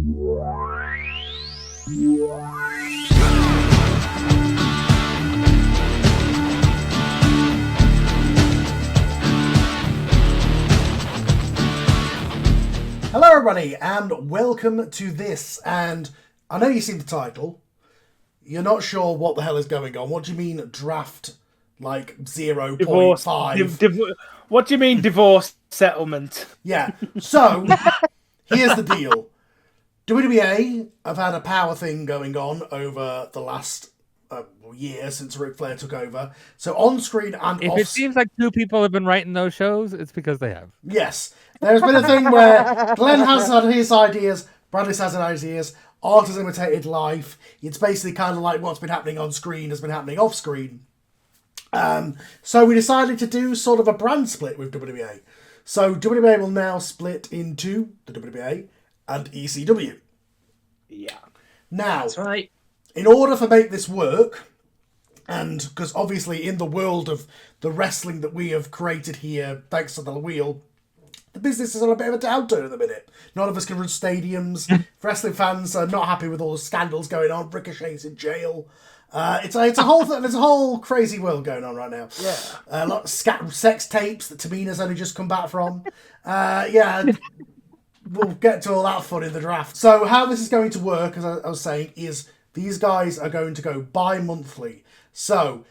Hello everybody and welcome to this, and I know you've seen the title, you're not sure what the hell is going on. What do you mean draft like 0.5? What do you mean divorce settlement? Yeah, so here's the deal. WWE have had a power thing going on over the last year since Ric Flair took over. So on screen and If off... it seems like two people have been writing those shows, it's because they have. Yes. There's been a thing where Glenn has had his ideas, Bradley's has had ideas, art has imitated life. It's basically kind of like what's been happening on screen has been happening off screen. So we decided to do sort of a brand split with WWA. So WWA will now split into the WWA and ECW. Yeah. Now, That's right. in order to make this work, and because obviously in the world of the wrestling that we have created here, thanks to the wheel, the business is on a bit of a downturn at the minute. None of us can run stadiums. Wrestling fans are not happy with all the scandals going on. Ricochet's in jail. It's a whole there's a whole crazy world going on right now. Yeah. A lot of sex tapes that Tamina's only just come back from. Yeah. We'll get to all that fun in the draft. So how this is going to work, as I was saying, is these guys are going to go bi-monthly. So,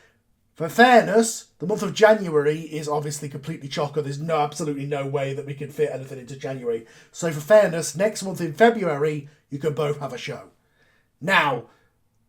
for fairness, the month of January is obviously completely chocker. There's absolutely no way that we can fit anything into January. So for fairness, next month in February, you can both have a show. Now,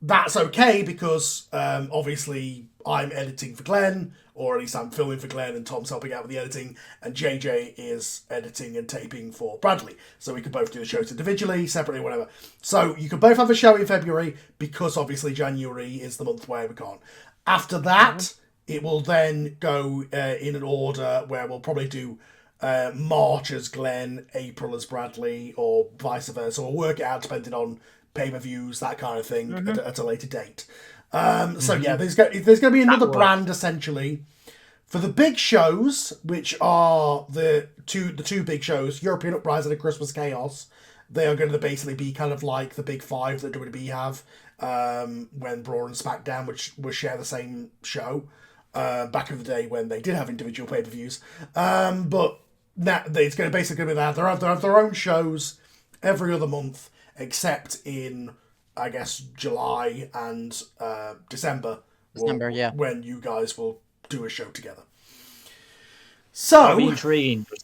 that's okay because obviously I'm editing for Glenn, or at least I'm filming for Glenn and Tom's helping out with the editing, and JJ is editing and taping for Bradley. So we can both do the shows individually, separately, whatever. So you can both have a show in February because obviously January is the month where we can't. After that, it will then go in an order where we'll probably do March as Glenn, April as Bradley, or vice versa. We'll work it out depending on pay-per-views, that kind of thing, at a later date. So yeah, there's going to be another brand essentially for the big shows, which are the two big shows, European Uprising and Christmas Chaos. They are going to basically be kind of like the big five that WWE have. When Raw and SmackDown would share the same show back in the day when they did have individual pay-per-views. But now it's going to basically be that. They have their own shows every other month, except in, I guess, July and December. Yeah. When you guys will do a show together. So That'll be intriguing. We'll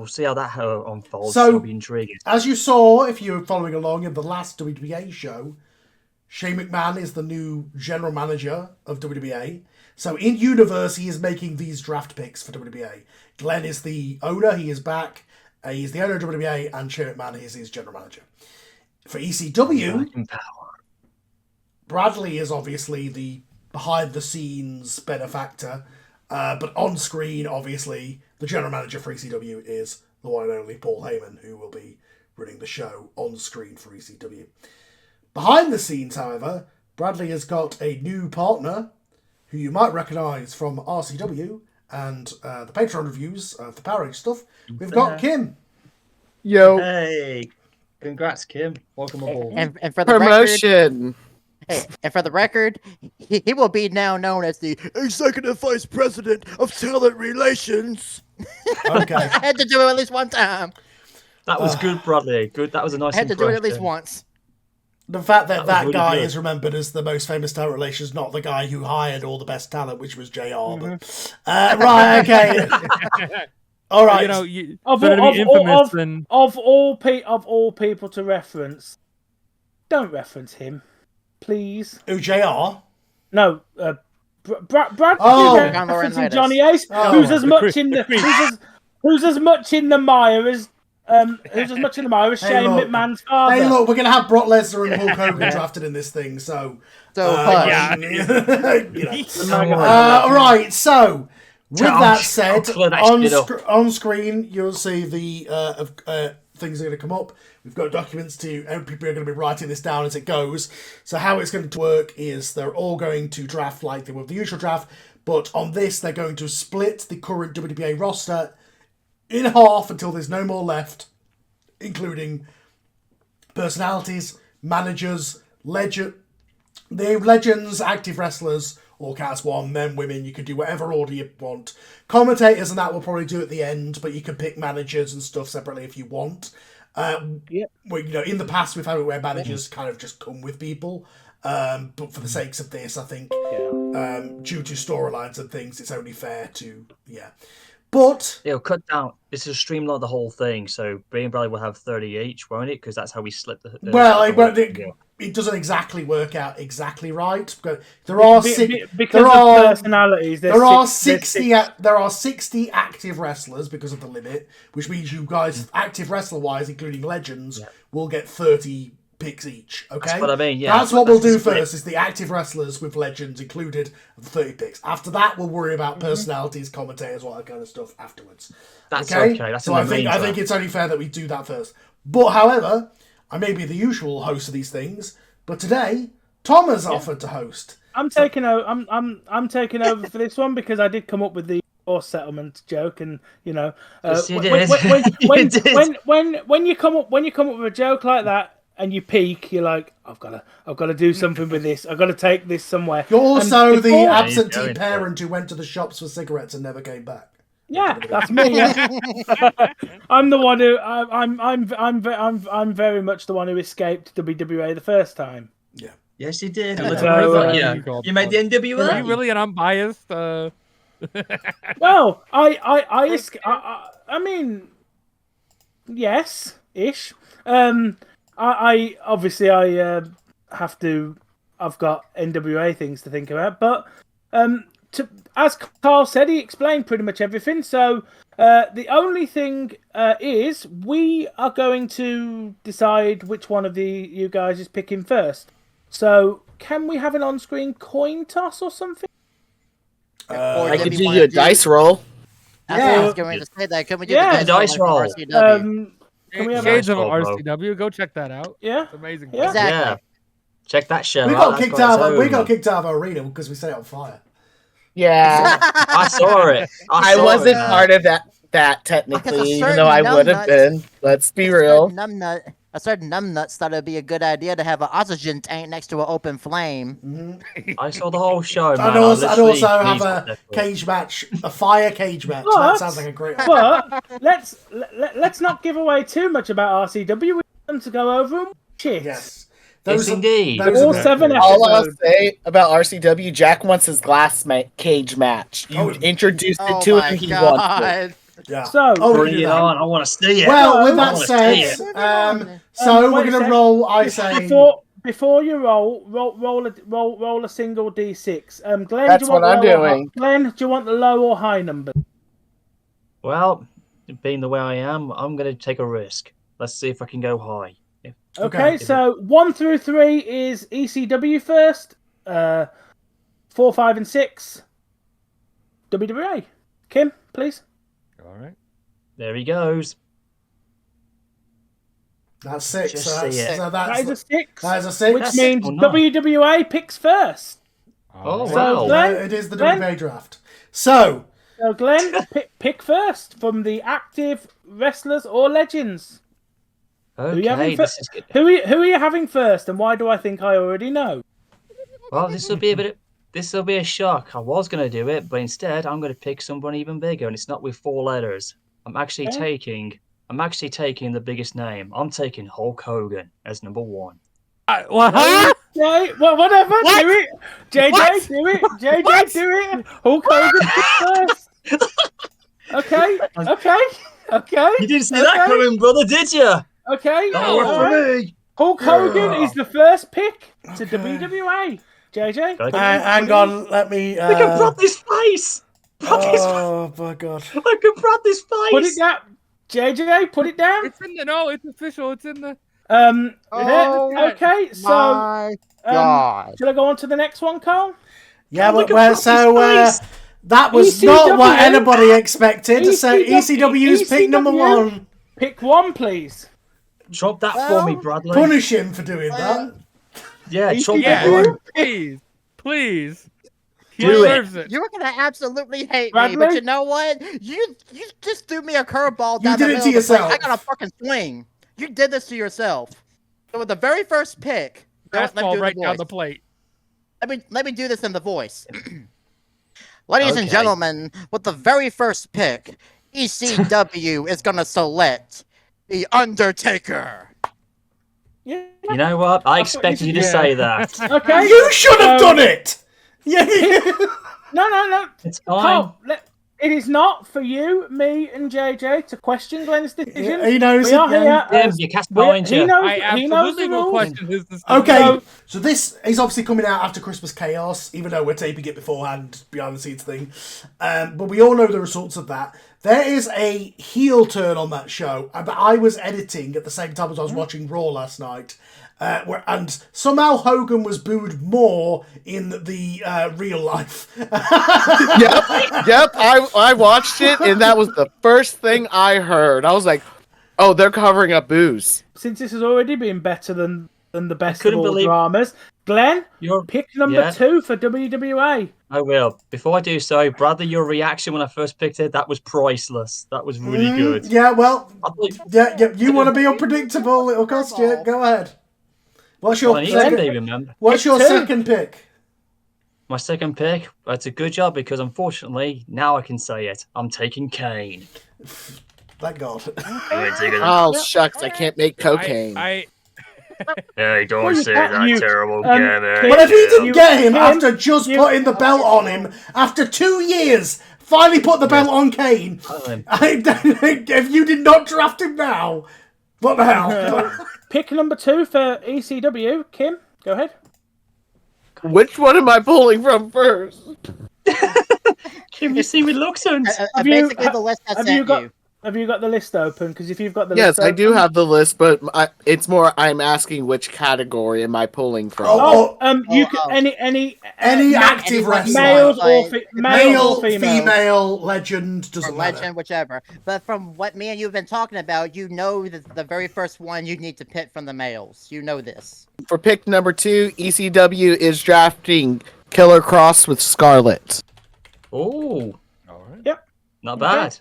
see how that unfolds. So, It'll be intriguing. As you saw, if you were following along in the last WWA show, Shane McMahon is the new general manager of WWA. So in universe, he is making these draft picks for WWA. Glenn is the owner. He is back. He's the owner of WWA, and Shane McMahon is his general manager. For ECW, Bradley is obviously the behind-the-scenes benefactor. But on screen, obviously, the general manager for ECW is the one and only Paul Heyman, who will be running the show on screen for ECW. Behind the scenes, however, Bradley has got a new partner who you might recognise from RCW and the Patreon reviews of the Power Age stuff. We've got Kim. Yo. Hey, congrats, Kim. Welcome aboard. And for the promotion. And for the record, he will be now known as the Executive Vice President of Talent Relations. Okay. I had to do it at least one time. That was good, Bradley. Good. That was a nice I had to do it at least impression. once. The fact that That was really guy good. is remembered as the most famous talent relations, not the guy who hired all the best talent, which was JR. But, right, okay. All right. You know, you, Of so all, to be infamous and of all people to reference, don't reference him, please. Who, JR? No, Brad. Oh. Referencing Johnny Ace, Oh. who's as much in the who's as much in the mire as Shane look. McMahon's father. Hey, look, we're going to have Brock Lesnar and Hulk Hogan drafted in this thing, so... Yeah. you know. All right, so, with that said, on screen, you'll see the things are going to come up. We've got documents people are going to be writing this down as it goes. So how it's going to work is they're all going to draft like they would the usual draft, but on this, they're going to split the current WWA roster in half until there's no more left, including personalities, managers, the legends, active wrestlers, all cast one, men, women. You can do whatever order you want. Commentators and that we'll probably do at the end, but you can pick managers and stuff separately if you want. Well, in the past we've had it where managers kind of just come with people, but for the sakes of this, I think due to storylines and things, it's only fair to But it'll cut down. This is streamline the whole thing. So Bray and Bradley will have 30 each, won't it? Because that's how we split the. It doesn't exactly work out exactly right. There are personalities. There are 60 active wrestlers because of the limit, which means you guys, active wrestler wise, including legends, will get 30 picks each. Okay, that's what I mean. Yeah, that's what we'll do first. Is the active wrestlers with legends included, 30 picks. After that, we'll worry about personalities, commentators, all that kind of stuff afterwards. That's okay. That's so I think it's only fair that we do that first. But however, I may be the usual host of these things, but today Tom has offered to host. I'm taking over. I'm taking over for this one because I did come up with the forced settlement joke, and you know, yes, you when you come up with a joke like that and you peak, you're like, I've got to do something with this. I've got to take this somewhere. You're also the absentee parent who went to the shops for cigarettes and never came back. Yeah, that's me. Yeah. I'm the one who I'm very much the one who escaped WWA the first time. Yeah. Yes, you did. You made the NWA. Are you really an unbiased? Well, I mean, yes, ish. I obviously have to. I've got NWA things to think about, but as Carl said, he explained pretty much everything. So the only thing is we are going to decide which one of you guys is picking first. So can we have an on-screen coin toss or something? I could do you a dice roll. I was going to say that. Can we do the dice roll? RCW? Can we have Shades of roll, bro? RCW? Go check that out. Yeah, It's amazing. Yeah. Exactly. Yeah. Check that show. We got kicked out of our arena because we set it on fire. Yeah. I saw it. I wasn't part of that technically, even though I would have been. Let's be real. A certain numbnuts thought it'd be a good idea to have an oxygen tank next to an open flame. Mm-hmm. I saw the whole show, man. I'd also have a cage match, a fire cage match. That sounds like a great idea. But let's not give away too much about RCW. We want them to go over and watch it. Yes. Yes, indeed. All 7 episodes. All I'll say about RCW, Jack wants his glass cage match. You introduced it to him, he wants it. Yeah. So bring it on. I want to see it. Well, with that said, so we're going to roll. I say before you roll a single d6. Glenn, that's what I'm doing. Glenn, do you want the low or high number? Well, being the way I am, I'm going to take a risk. Let's see if I can go high. Okay, so 1 through 3 is ECW first. 4, 5, and 6 WWA. Kim, please. All right. There he goes. That's 6. Just So see it. That is a 6. That is a 6. Which means or not? WWA picks first. Oh, So, wow. Glenn, It is the WBA draft. So Glenn, pick first from the active wrestlers or legends. Okay, this is good. Who are you having first, and why do I think I already know? Well, this will be a shock. I was going to do it, but instead I'm going to pick someone even bigger, and it's not with 4 letters. I'm actually taking the biggest name. I'm taking Hulk Hogan as number 1. What? Okay, well, whatever. What? Do it. JJ, What? do it. JJ, do it. Hulk Hogan first. Okay. You didn't see that coming, brother, did you? Okay. Me. Hulk Hogan is the first pick to WWA. JJ? hang on, let me. Look at Bradley's face. Oh my god! Look at Bradley's face. Put it down. JJ, put it down. It's in the it's official. It's in the. Okay, so My God. shall I go on to the next one, Carl? Yeah, Look but at Bradley's face. that was ECW. not what anybody expected. So ECW. ECW's pick number 1. Pick one, please. Chop that for me, Bradley. Punish him for doing that. Yeah, chop Yeah, that one. please. He Do it. deserves it. You were gonna absolutely hate Bradley? me, but you know what? You just threw me a curveball down did the it middle to of the plate. yourself. I got a fucking swing. You did this to yourself. So with the very first pick, let me Fastball do right the down voice. the plate. Let me do this in the voice. Ladies and Okay. gentlemen, with the very first pick, ECW is gonna select the Undertaker. Yeah. You know what? I That's what expected you to said. say that. Okay. You should have done it. Yeah. No. It's fine. Carl, it is not for you, me, and JJ to question Glenn's decision. He knows we it, are yeah. here. Tim, as- you cast we- behind he you. knows. I He knows absolutely the will rules. question his decision. Okay, so this is obviously coming out after Christmas Chaos, even though we're taping it beforehand, behind the scenes thing. But we all know the results of that. There is a heel turn on that show, but I was editing at the same time as I was watching Raw last night. And somehow Hogan was booed more in the real life. Yep. I watched it, and that was the first thing I heard. I was like, "Oh, they're covering up booze." Since this has already been better than the best of couldn't all believe- dramas, Glenn, You're- pick number yeah. 2 for WWE. I will. Before I do so, Bradley, your reaction when I first picked it, that was priceless. That was really good. Yeah, well, I thought- yeah, you want to be unpredictable, it'll cost you. Go ahead. What's your I need to second, be, remember. what's your Pick two. second pick? My second pick, that's a good job because unfortunately, now I can say it. I'm taking Kane. Thank God. Oh shucks, I can't make cocaine. I Hey, don't Well, you say can't- that you- terrible Kim, But if he didn't You- get him Kim, after just you- putting the belt on him, after 2 years, finally put the belt on Kane, if you did not draft him now, what the hell? Pick number 2 for ECW. Kim, go ahead. Which one am I pulling from first? Kim, you seem reluctant. Have you- Basically, the list I Have sent you got you. Have you got the list open? Because if you've got the Yes, list I open, do have the list, but it's more I'm asking which category am I pulling from. Oh, you can oh. any active wrestler. males or Like, male or Male, female. female, legend, Or doesn't matter. legend, whichever. But from what me and you have been talking about, you know that the very first one you need to pick from the males. You know this. For pick number 2, ECW is drafting Killer Cross with Scarlet. Oh, all right. Yep. not bad.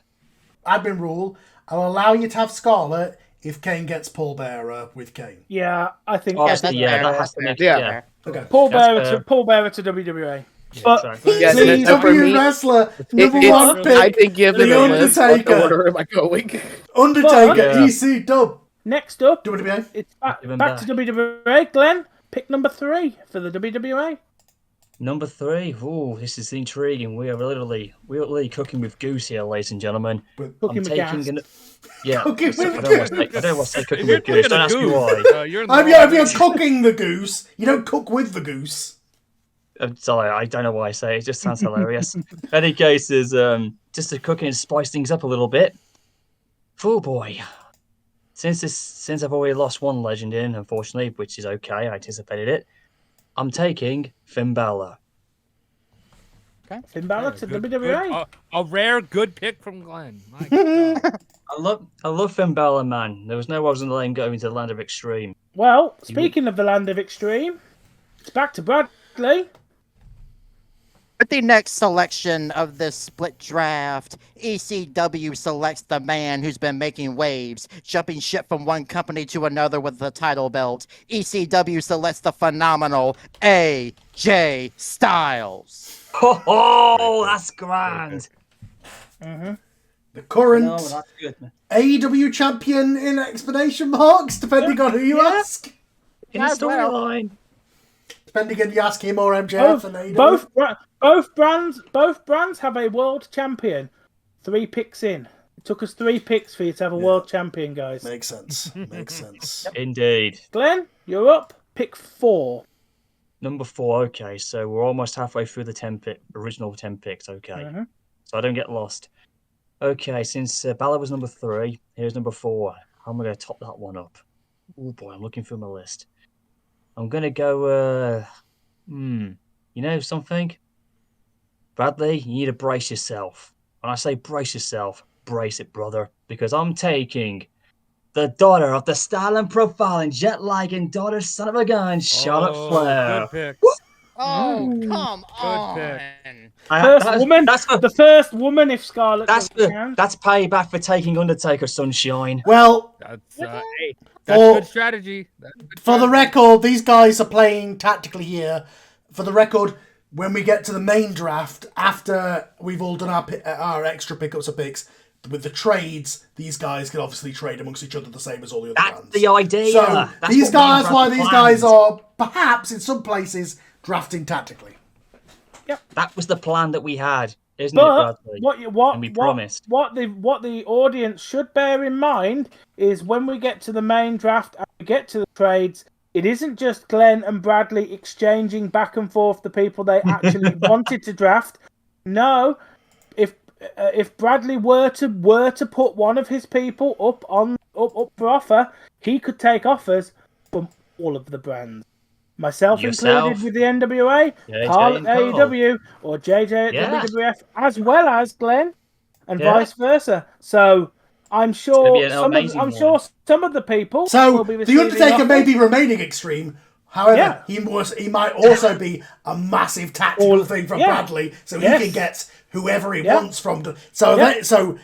Admin rule, I'll allow you to have Scarlet if Kane gets Paul Bearer with Kane. Yeah, I think Obviously, yeah, fair, that that's has to fair, make Yeah. yeah. Okay. Paul That's Bearer to WWE. But sorry. Yeah, please, so for ECW me, wrestler, number It's- one I pick, think given The a list, what Undertaker. order am I going? Undertaker, Yeah. EC Dub. next up, WWE. it's back Give him to WWE. Glenn, pick number 3 for the WWE. Number 3. Oh, this is intriguing. We are literally cooking with goose here, ladies and gentlemen. With- Cooking with gas. Yeah. Cooking with I don't want to say cooking If you're with goose. cooking Don't a ask me goose, why. you're in the If wrong you're place. cooking the goose, you don't cook with the goose. I'm sorry, I don't know why I say it. It just sounds hilarious. Any cases, just to cook and spice things up a little bit. Oh boy. Since I've already lost one legend in, unfortunately, which is okay, I anticipated it. I'm taking Finn Balor. Finn Balor to Good- WWE. a rare good pick from Glenn. My God. I love Finn Balor, man. There was no way I was going to let him go into the land of extreme. Well, speaking of the land of extreme, it's back to Bradley. With the next selection of this split draft, ECW selects the man who's been making waves, jumping ship from one company to another with the title belt. ECW selects the phenomenal AJ Styles. Oh, that's grand. The current No, that's good, man. AEW champion in explanation marks, depending on who you ask. In the As well. storyline. Depending on you ask him or MJF and AEW. Both brands have a world champion. 3 picks in. It took us 3 picks for you to have a world champion, guys. Makes sense. Makes sense. Indeed. Glenn, you're up. Pick 4. Number 4, okay, so we're almost halfway through the original 10 picks, okay. So I don't get lost. Okay, since Balor was number 3, here's number 4. How am I going to top that one up? Oh boy, I'm looking through my list. I'm going to go, you know something? Bradley, you need to brace yourself. When I say brace yourself, brace it, brother. Because I'm taking the daughter of the style and profiling, jet lagging daughter, son of a gun, Charlotte Flair. Good pick. Oh, come on. pick. The first woman, if Scarlett doesn't count. That's payback for taking Undertaker, Sunshine. Well, That's That's For- good strategy. That's good For the strategy. record, these guys are playing tactically here. For the record, when we get to the main draft, after we've all done our extra pickups of picks, with the trades, these guys can obviously trade amongst each other the same as all the other That's brands. the idea. So That's these what me and guys, why Bradley these guys planned. are perhaps in some places drafting tactically. That was the plan that we had, isn't it, But Bradley? what And we promised. what the audience should bear in mind is when we get to the main draft and we get to the trades, it isn't just Glenn and Bradley exchanging back and forth the people they actually wanted to draft. No, if Bradley were to put one of his people up for offer, he could take offers from all of the brands. Myself Yourself. included with the NWA, JJ Carl at and Carl. AEW, or JJ at Yeah. WWF, as well as Glenn, and Yeah. vice versa. So I'm gonna sure be an amazing one. some of the people So will be the receiving Undertaker may offers. be remaining extreme. However, Yeah. he might also be a massive tactical thing from yeah. Bradley, so he Yes. can get whoever he Yeah. wants from. So Yeah. so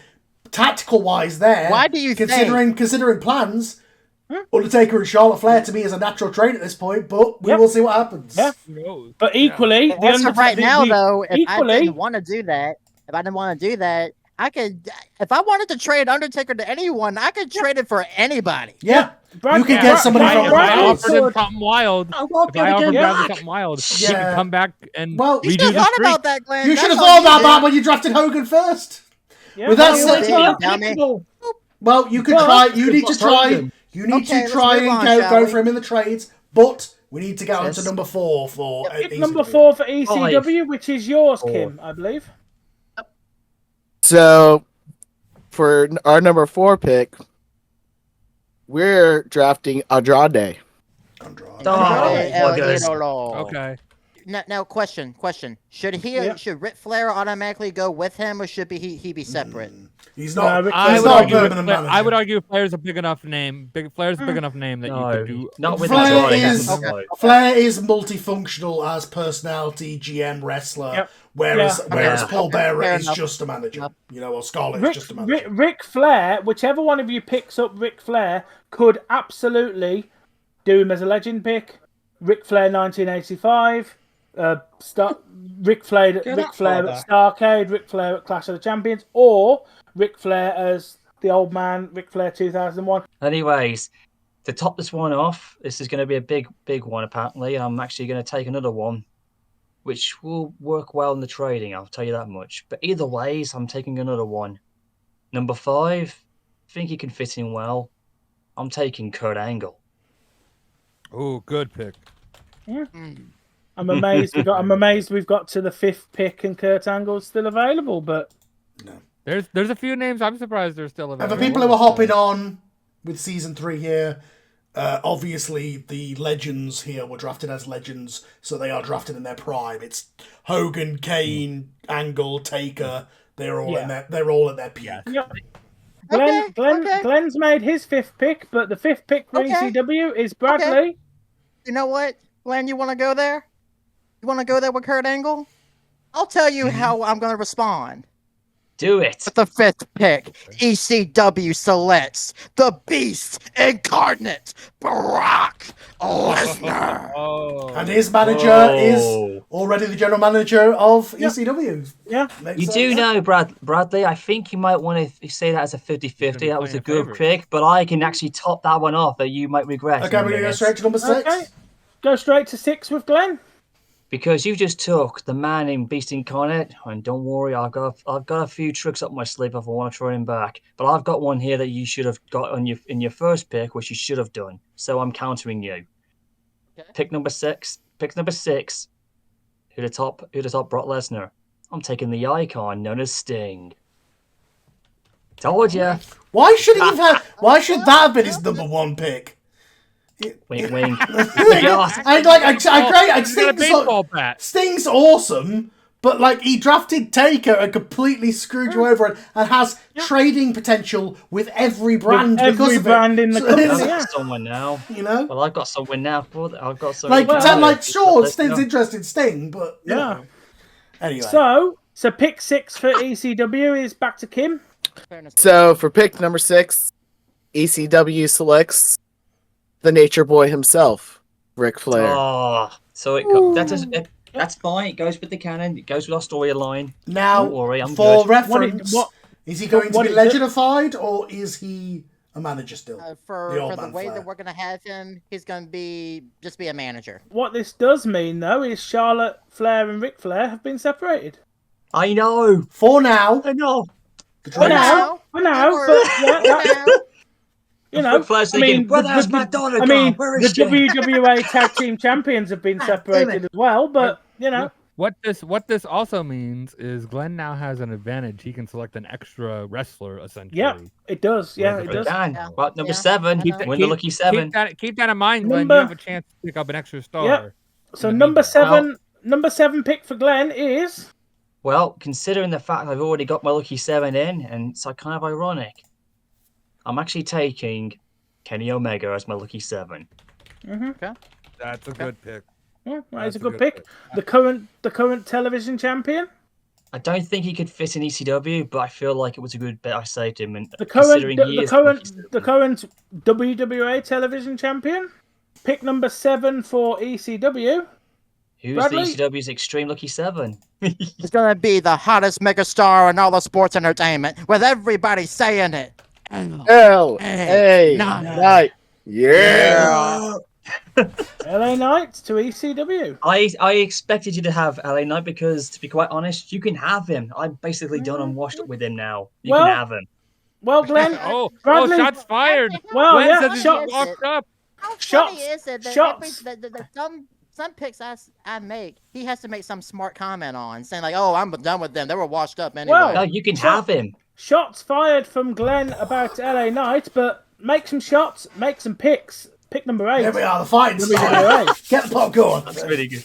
tactical wise, there. Why do you considering plans? Undertaker and Charlotte Flair to me is a natural trade at this point, but we Yep. will see what happens. Yeah. Who knows? But equally, the As of right now, though, if I equally, didn't want to do that, I could. If I wanted to trade Undertaker to anyone, I could trade it for anybody. Yeah. Brad- You can yeah, get somebody Brad- from If Brad- I Bradley. offered him something wild, I won't if be I able to offered get Bradley back. something wild, he Yeah. could come back and Well, You redo should the have thought streak. about that, Glenn. You That's should have all thought you about did. that when you drafted Hogan first. yeah, With that well, said- well, Dummy. Well, you could But- try. You need to What's try. Hogan? You need Okay, to let's try move and on, go shall we? for him in the trades, but we need to get on to Yes. number 4 for pick number ECW. 4 for ECW, which is yours, Four. Kim, I believe. So, for our number 4 pick, we're drafting Andrade. Andrade. Oh, Andrade El buggers. Idolo. Okay. Now, question. Should Yeah. should Ric Flair automatically go with him, or should he be separate? He's No, not. Ric I he's would not a argue. permanent manager. I would argue Flair's a big enough name. Flair's a big enough name that you No, could do. not with Flair Andrade. is- definitely. Flair is multifunctional as personality, GM, wrestler, Yep. whereas Yeah. whereas Yeah. Paul Bearer Fair is enough. just a manager. Yep. You know, or Scarlett is just a manager. Ric Flair, whichever one of you picks up Ric Flair, could absolutely do him as a legend pick. Ric Flair 1985, Ric Flair at Starrcade, Ric Flair at Clash of the Champions, or Ric Flair as the old man, Ric Flair 2001. Anyways, to top this one off, this is going to be a big one apparently. I'm actually going to take another one, which will work well in the trading. I'll tell you that much. But either ways, I'm taking another one. Number 5, I think he can fit in well. I'm taking Kurt Angle. Oh, good pick. I'm amazed we've got to the 5th pick and Kurt Angle's still available, but There's a few names I'm surprised they're still And available. for people who are hopping on with season 3 here, obviously the legends here were drafted as legends, so they are drafted in their prime. It's Hogan, Kane, Angle, Taker. They're all at their peak. yeah. Okay, okay. Glenn's made his 5th pick, but the 5th pick for Okay. ECW is Bradley. You know what, Glenn? You want to go there? You want to go there with Kurt Angle? I'll tell you how I'm going to respond. Do it. With the 5th pick, ECW selects the Beast Incarnate, Brock Lesnar. Oh. And his manager is already the general manager of ECW. Yeah. Makes You sense. do know, Bradley, I think you might want to say that as a 50-50. That was a good favorite. pick, but I can actually top that one off that you might regret. Okay, in a we're going to go minute. straight to number 6. Okay. Go straight to 6 with Glenn. Because you just took the man in Beast Incarnate, and don't worry, I've got a few tricks up my sleeve if I want to throw him back. But I've got one here that you should have got in your first pick, which you should have done. So I'm countering you. Okay. Pick number 6. Pick number 6. Who the top Brock Lesnar? I'm taking the icon known as Sting. Told ya. Why should that have been his number 1 pick? Wink, wink. He's got a baseball bat. Sting's awesome, but like he drafted Taker and completely screwed you over and has trading potential with every brand With because every of brand it. in the So company, it's- I've yeah. got someone now. You know, Well, I've got someone now. I've got someone. sure, Sting's interested in Sting, but you Yeah. know. Anyway, So pick 6 for ECW is back to Kim. So, for pick number 6, ECW selects the Nature Boy himself, Ric Flair. Oh, so that's fine. It goes with the canon. It goes with our storyline. Now, Don't worry, I'm for good. reference, is he going to be is it? legendified or is he a manager still? For old the man way Flair. that we're gonna have him, he's gonna be just be a manager. What this does mean, though, is Charlotte Flair and Ric Flair have been separated. I know. For now, I know. the For Drake- now, but you know, Ric Flair's thinking, where the hell's my daughter gone? Where is the she? WWA Tag Team Champions have been separated as well, but you know, What this also means is Glenn now has an advantage. He can select an extra wrestler essentially. yeah, it does. Yeah, it Whether- does. Dan, Yeah. well, number Yeah. 7. I know. Win the lucky 7. Keep that in mind, Glenn. Number- You have a chance to pick up an extra star. Yeah. So in the number meantime. number 7 pick for Glenn is Well, considering the fact I've already got my lucky 7 in, and it's kind of ironic, I'm actually taking Kenny Omega as my lucky 7. That's a good pick. yeah, that That's is a good pick. The current television champion. I don't think he could fit in ECW, but I feel like it was a good bet I saved him. And The current considering he the is current lucky the 7. current WWA television champion. Pick number 7 for ECW. Who's Bradley? the ECW's Extreme Lucky 7? He's gonna be the hottest megastar in all of sports entertainment, with everybody saying it. L.A. Nah. Knight. Yeah. LA Knight to ECW. I expected you to have LA Knight because, to be quite honest, you can have him. I'm basically done and washed up with him now. You Well, can have him. Well, Glenn. Oh, shots fired. Well, Glenn yeah, says he's shot- locked up. How Shots. funny is it that Shots. some picks I make, he has to make some smart comment on, saying like, "Oh, I'm done with them. They were washed up anyway." Well, No, you can Shot- have him. Shots fired from Glenn about LA Knight, but make some shots, make some picks. Pick number 8. Here we are, the fighting style. WWA. Get the popcorn. That's really good.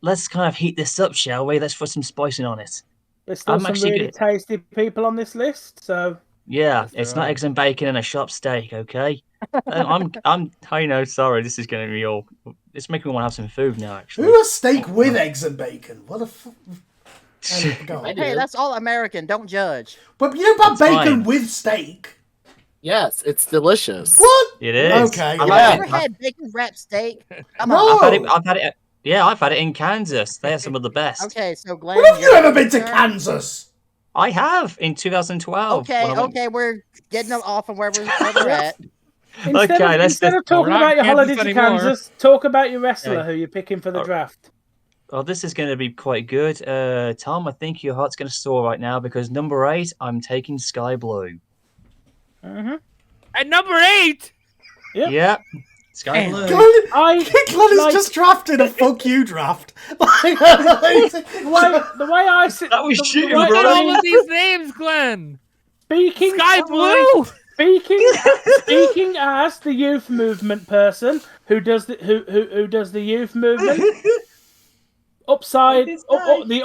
Let's kind of heat this up, shall we? Let's put some spicing on it. There's still I'm some actually really good. tasty people on this list, so Yeah, Yes, it's there not are. eggs and bacon and a sharp steak, okay? I know. Sorry, this is going to be all. It's making me want to have some food now. Actually, Who has steak with eggs and bacon? What the fuck? Anyway, go on. Hey, that's all American. Don't judge. But you know about It's bacon fine. with steak? Yes, it's delicious. What? It is. Okay, I've yeah. had Ever it- had bacon wrapped steak? Come No. on. I've had it. Yeah, I've had it in Kansas. They have some of the best. Okay, so Glenn. When have you you're- ever been to you're- Kansas? I have in 2012. Okay, when I went- okay, we're getting off from where we're at. instead of talking We're not about your in holiday Kansas to anymore. Kansas, talk about your wrestler Okay. who you're picking for the Oh. draft. Oh, this is going to be quite good. Tom, I think your heart's going to soar right now because number 8, I'm taking Sky Blue. Mm-hmm. At number 8. Yep. Yeah, Sky Damn. Blue. Glenn has like- just drafted a fuck you draft. The way I sit, That was the shooting, way- Look at brother. all of these names, Glenn. Speaking Sky Blue. Speaking as the youth movement person who does the youth movement. Upside, the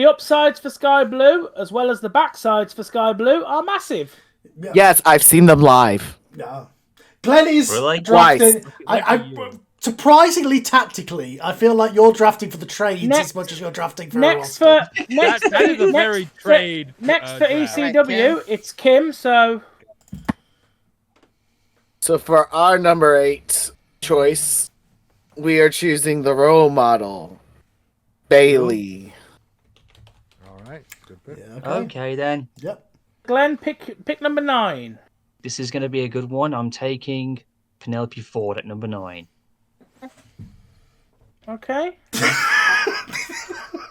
upsides for Sky Blue as well as the backsides for Sky Blue are massive. Yes, I've seen them live. No. Glenn is Really? drafting. Twice. I surprisingly tactically, I feel like you're drafting for the trades as much as you're drafting for Next a roster. for next That is a next very for- trade. Next for draft. ECW, it's Kim. So So for our number 8 choice, we are choosing the role model, Bailey. All right. Good pick. Yeah, okay. Okay, then. Yep. Glenn, pick number 9. This is going to be a good one. I'm taking Penelope Ford at number 9. Okay.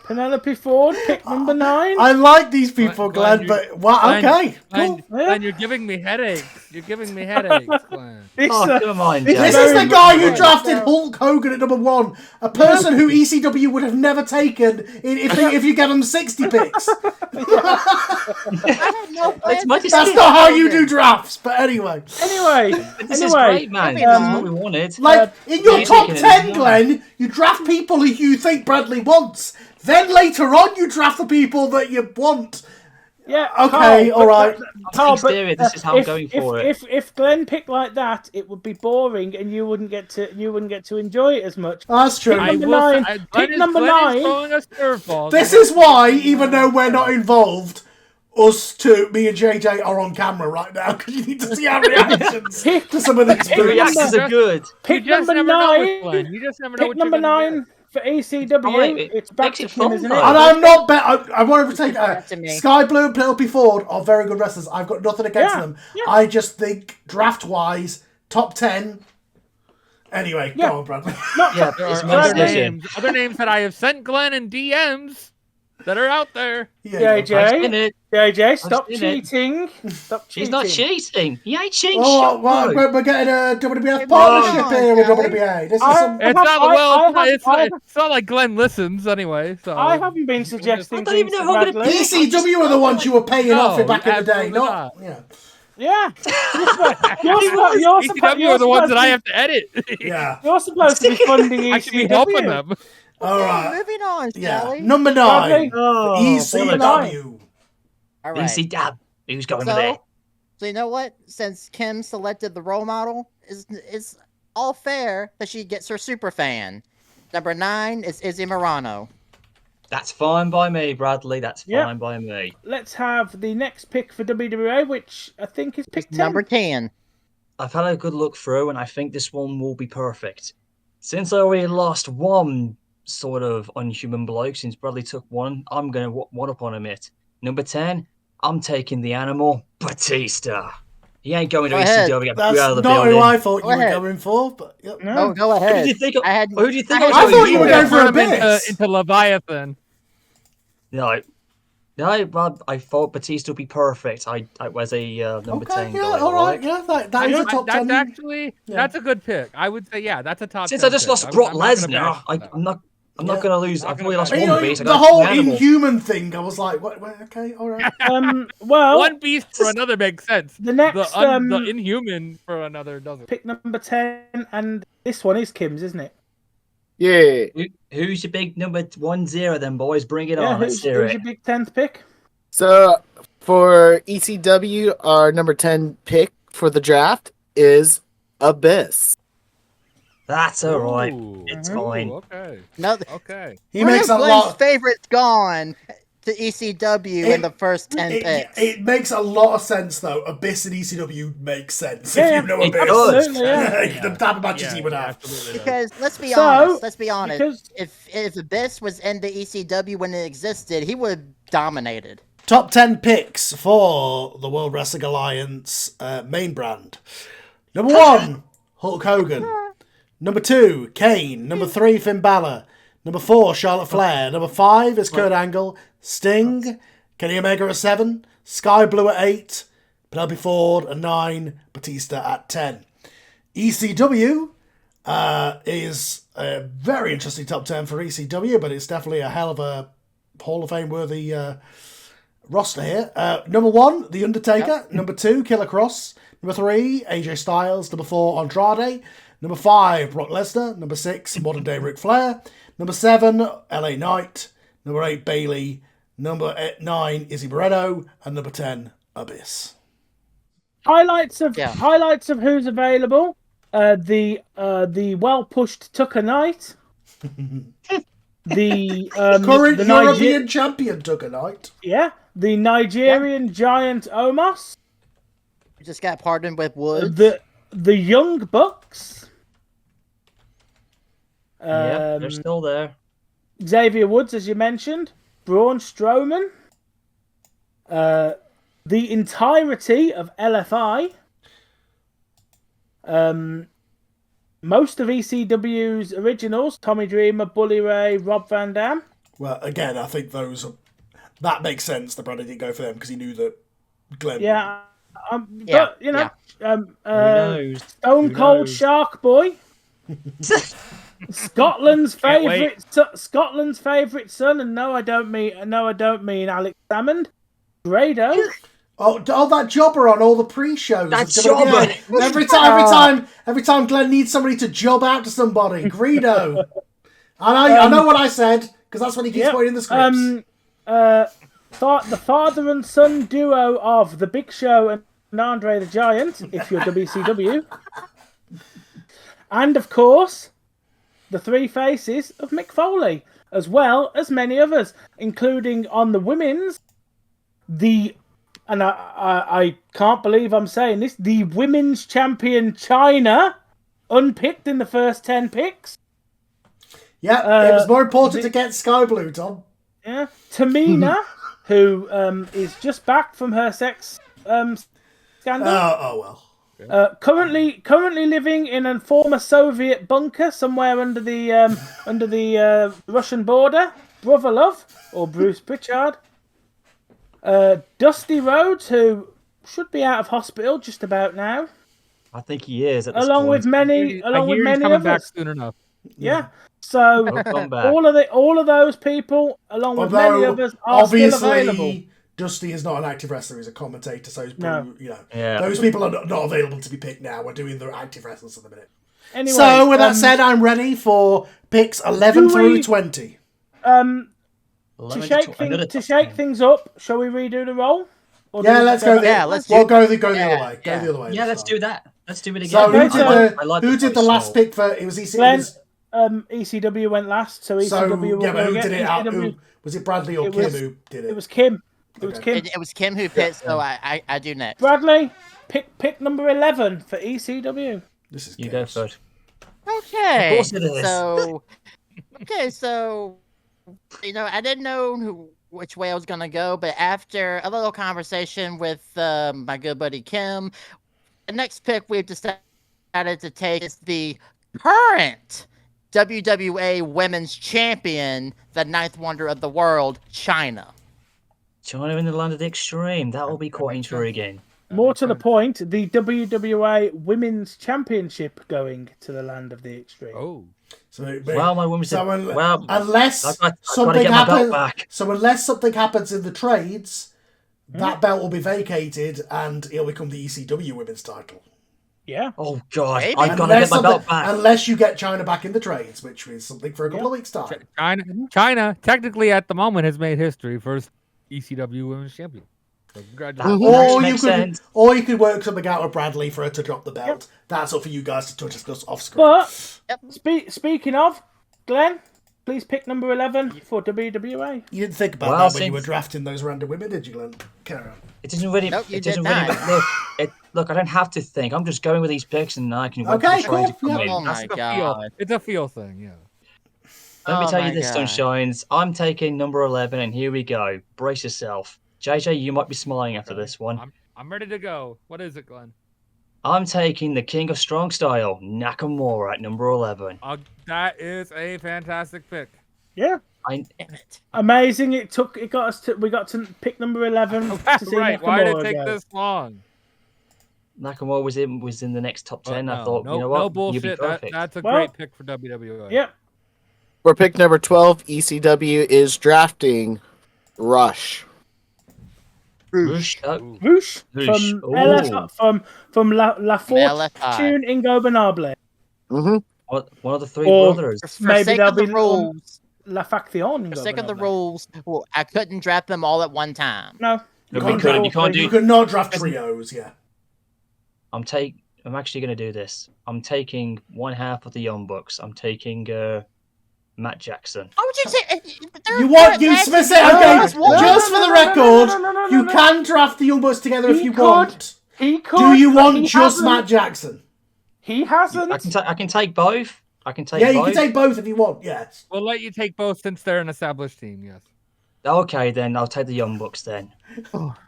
Penelope Ford, pick number 9. I like these people, Glenn, Glenn, but wow, okay. Glenn, Cool. Glenn, you're giving me headaches. You're giving me headaches, Glenn. This, Oh, come on, this This Jack. is very the guy who much- drafted Hulk Hogan at number 1, a person who ECW would have never taken if you gave him 60 picks. I had no plans much to as That's take not how you Hogan. do drafts, but anyway. Anyway, This is great, man. This is what we wanted. Like, in your you're top taking it 10, as Glenn, you draft people who you think Bradley wants. Then later on, you draft the people that you want. yeah. Okay, Carl, alright. Carl, being serious, this is how I'm going for it. If Glenn picked like that, it would be boring, and you wouldn't get to enjoy it as much. That's true. I- Glenn Pick number Glenn 9. is throwing us curveballs. This is why, even though we're not involved, me and JJ are on camera right now because you need to see our reactions to some of these The moves. reactions are good. Pick You just number never know with 9. Glenn. You just never know Pick what you're number gonna 9 for ECW. Right, it It's back makes to it Kim, fun, isn't though. it? And I'm not I want to take Back to me. Sky Blue and Penelope Ford are very good wrestlers. I've got nothing against Yeah, them. yeah. I just think draft wise, top 10. Anyway, Yeah. go on, Bradley. Yeah, There it's are my other decision. names that I have sent Glenn in DMs that are out there. Yeah, go on. I've seen JJ, it. JJ, stop seen it. cheating. Stop cheating. He's not cheating. He ain't cheating. Oh, shit, well, bro. we're getting a WWF Hey, partnership moving on, here with guys. WWA. This is I- some. It's not I it's not like Glenn listens anyway. So I haven't been suggesting I don't even things know to who I'm gonna Bradley. pick. ECW are the ones you were paying off No, back in the day, absolutely not. not. Yeah. Yeah. ECW are the ones that I have to edit. Yeah. You're supposed to be funding I should be helping ECW. them. All right. Moving on, Yeah. Sally. Number 9. Bradley? Oh, ECW. All right. ECW. Who's going with it? So you know what? Since Kim selected the role model, it's all fair that she gets her super fan. Number 9 is Izzy Morano. That's fine by me, Bradley. That's Yeah. fine by me. Let's have the next pick for WWA, which I think is pick 10. Number 10. I've had a good look through, and I think this one will be perfect. Since I already lost one sort of unhuman bloke, since Bradley took one, I'm going to one up on him it. Number 10, I'm taking the animal, Batista. He ain't going to Go ahead. ECW. Get That's out of the not building. who I thought Go you were ahead. going for, but yep. No. Go Who ahead. do you think? I had. Who do you think? I I thought you were going for Turn him Abyss. into Leviathan. No, well, I thought Batista would be perfect. I was a number Okay, 10 yeah, guy. all right, alright? yeah, that is a top 10. That's actually that's a good pick. I would say that's a top. Since 10 I just pick. lost I'm Brock not gonna Lesnar, bash that. I'm not Yeah. going to lose. I've only lost You one know, beast. I the got whole the animal. inhuman thing, I was like, what, okay, all right. Well, One beast for another makes sense. the next The inhuman for another doesn't. pick number 10, and this one is Kim's, isn't it? Yeah. Who's your big number 10 then, boys? Bring it Yeah, on. Let's who's hear your it. big 10th pick? So for ECW, our number 10 pick for the draft is Abyss. That's all right. Ooh. It's Ooh, fine. Okay. No, Okay. He makes a Glenn's lot. favorites gone to ECW in the first 10 picks. It makes a lot of sense, though. Abyss and ECW makes sense Yeah, if you know it Abyss. does. Absolutely, yeah. The type of matches he would have. Absolutely. Because let's be So, honest. Let's be honest. because- If Abyss was in the ECW when it existed, he would have dominated. Top 10 picks for the World Wrestling Alliance main brand. Number 1, Hulk Hogan. Number 2, Kane. Number 3, Finn Balor. Number 4, Charlotte Flair. Number 5 is Kurt Angle. Sting. Kenny Omega at 7. Sky Blue at 8. Penelope Ford at 9. Batista at 10. ECW is a very interesting top 10 for ECW, but it's definitely a hell of a Hall of Fame worthy roster here. Number 1, The Undertaker. Number 2, Killer Cross. Number 3, AJ Styles. Number 4, Andrade. Number 5, Brock Lesnar. Number 6, modern day Ric Flair. Number 7, LA Knight. Number 8, Bayley. Number 9, Izzy Moreno. And number 10, Abyss. Highlights of who's available. The well pushed Tucker Knight. The Current the European champion took a night. the Nigerian giant Omos. We just got pardoned with Woods. The Young Bucks. Yeah, they're still there. Xavier Woods, as you mentioned. Braun Strowman. The entirety of LFI. Most of ECW's originals: Tommy Dreamer, Bully Ray, Rob Van Dam. Well, again, I think that makes sense that Brandon didn't go for them because he knew that Glenn. Yeah, Yeah, but you know, Who knows? Stone Who Cold knows? Shark Boy. Scotland's Can't wait. favourite son, and no, I don't mean Alex Salmond. Grado. Oh, that jobber on all the pre-shows. That It's gonna be- jobber! Every time Glenn needs somebody to job out to somebody. Greedo. I know what I said because that's what he keeps putting in the scripts. The father and son duo of The Big Show and Andre the Giant, if you're WCW. And, of course, the three faces of Mick Foley, as well as many others, including on the women's, the and I can't believe I'm saying this, the women's champion China, unpicked in the first 10 picks. Yeah, it was more important to get Sky Blue, Tom. Yeah, Tamina, who is just back from her sex scandal. Oh well. Currently living in a former Soviet bunker somewhere under the Russian border. Brother Love or Bruce Pritchard. Dusty Rhodes, who should be out of hospital just about now. I think he is. At this Along point. with many coming back others. soon enough. Yeah. So He'll come back. all of those people, along with many others, are still available. Obviously, Dusty is not an active wrestler; he's a commentator. So he's probably, Yeah. those people are not available to be picked now. We're doing the active wrestlers at the minute. Anyway, So with that said, I'm ready for picks 11 through 20. to shake things up, shall we redo the roll? Or do Yeah, we let's go go. back? We'll go the other way. Go the other way. Yeah, let's do that. Let's do it So again. who did the last pick for? It was ECW. Glenn, ECW went last, so ECW So will yeah, but go who again. did it out? ECW Was it Bradley or It Kim was- who did it? It was Kim. It was Kim. It was Kim who picked, so I do next. Bradley, pick number 11 for ECW. This is You go chaos. first. Okay. Of course it is. So, I didn't know which way I was gonna go, but after a little conversation with my good buddy Kim, the next pick we've decided to take is the current WWA Women's Champion, the ninth wonder of the world, China. China in the land of the extreme. That will be quite intriguing. More to the point, the WWA Women's Championship going to the land of the extreme. Oh. So, Well, my woman's unless I've got to something get my belt happens, back. so unless something happens in the trades, that belt will be vacated and it'll become the ECW Women's title. Yeah. Oh god, Maybe. I've got to get my belt back. Unless you get China back in the trades, which means something for a couple of weeks' time. China technically at the moment has made history, first ECW Women's Champion. So congratulations. Or you could work something out with Bradley for her to drop the belt. That's up for you guys to discuss off screen. But speaking of, Glenn, please pick number 11 for WWA. You didn't think about that when you were drafting those random women, did you, Glenn? Carry on. It doesn't really. Nope, you it doesn't did really not. look. I don't have to think. I'm just going with these picks, and I can. Okay, try to cool, come yeah. in. Oh That's my the god. It's a feel thing, yeah. Let me Oh tell my you this, God. Sunshines. I'm taking number 11, and here we go. Brace yourself. JJ, you might be smiling after this one. I'm ready to go. What is it, Glenn? I'm taking the King of Strong Style, Nakamura, at number 11. That is a fantastic pick. Yeah. Amazing. We got to pick number 11 to see Right. Nakamura Why did it take go. this long? Nakamura was in the next top 10. I No, thought, no, you know what? no You'll be bullshit. perfect. That's a Well, great pick for WWE. Yep. For pick number 12, ECW is drafting Rush. Roosh. Roosh Roosh. from LF, from La LFI. Fortune Ingobernable. Mm-hmm. One of the three Or- brothers. For Maybe sake they'll of the be rules, La Faction. for sake of the Ingobernable. rules, I couldn't draft them all at one time. No. No, can't we couldn't. do- You can't You do. could not draft trios, yeah. I'm actually going to do this. I'm taking one half of the Young Bucks. I'm taking Matt Jackson. How would you say? You want you specific? Okay, That's one. just for the record, you can draft the Young Bucks together if He you could. want. He could. Do you but want he just hasn't. Matt Jackson? He hasn't. I can take both. I can take Yeah, you both. can take both if you want. Yes. We'll let you take both since they're an established team, yes. Okay, then I'll take the Young Bucks then.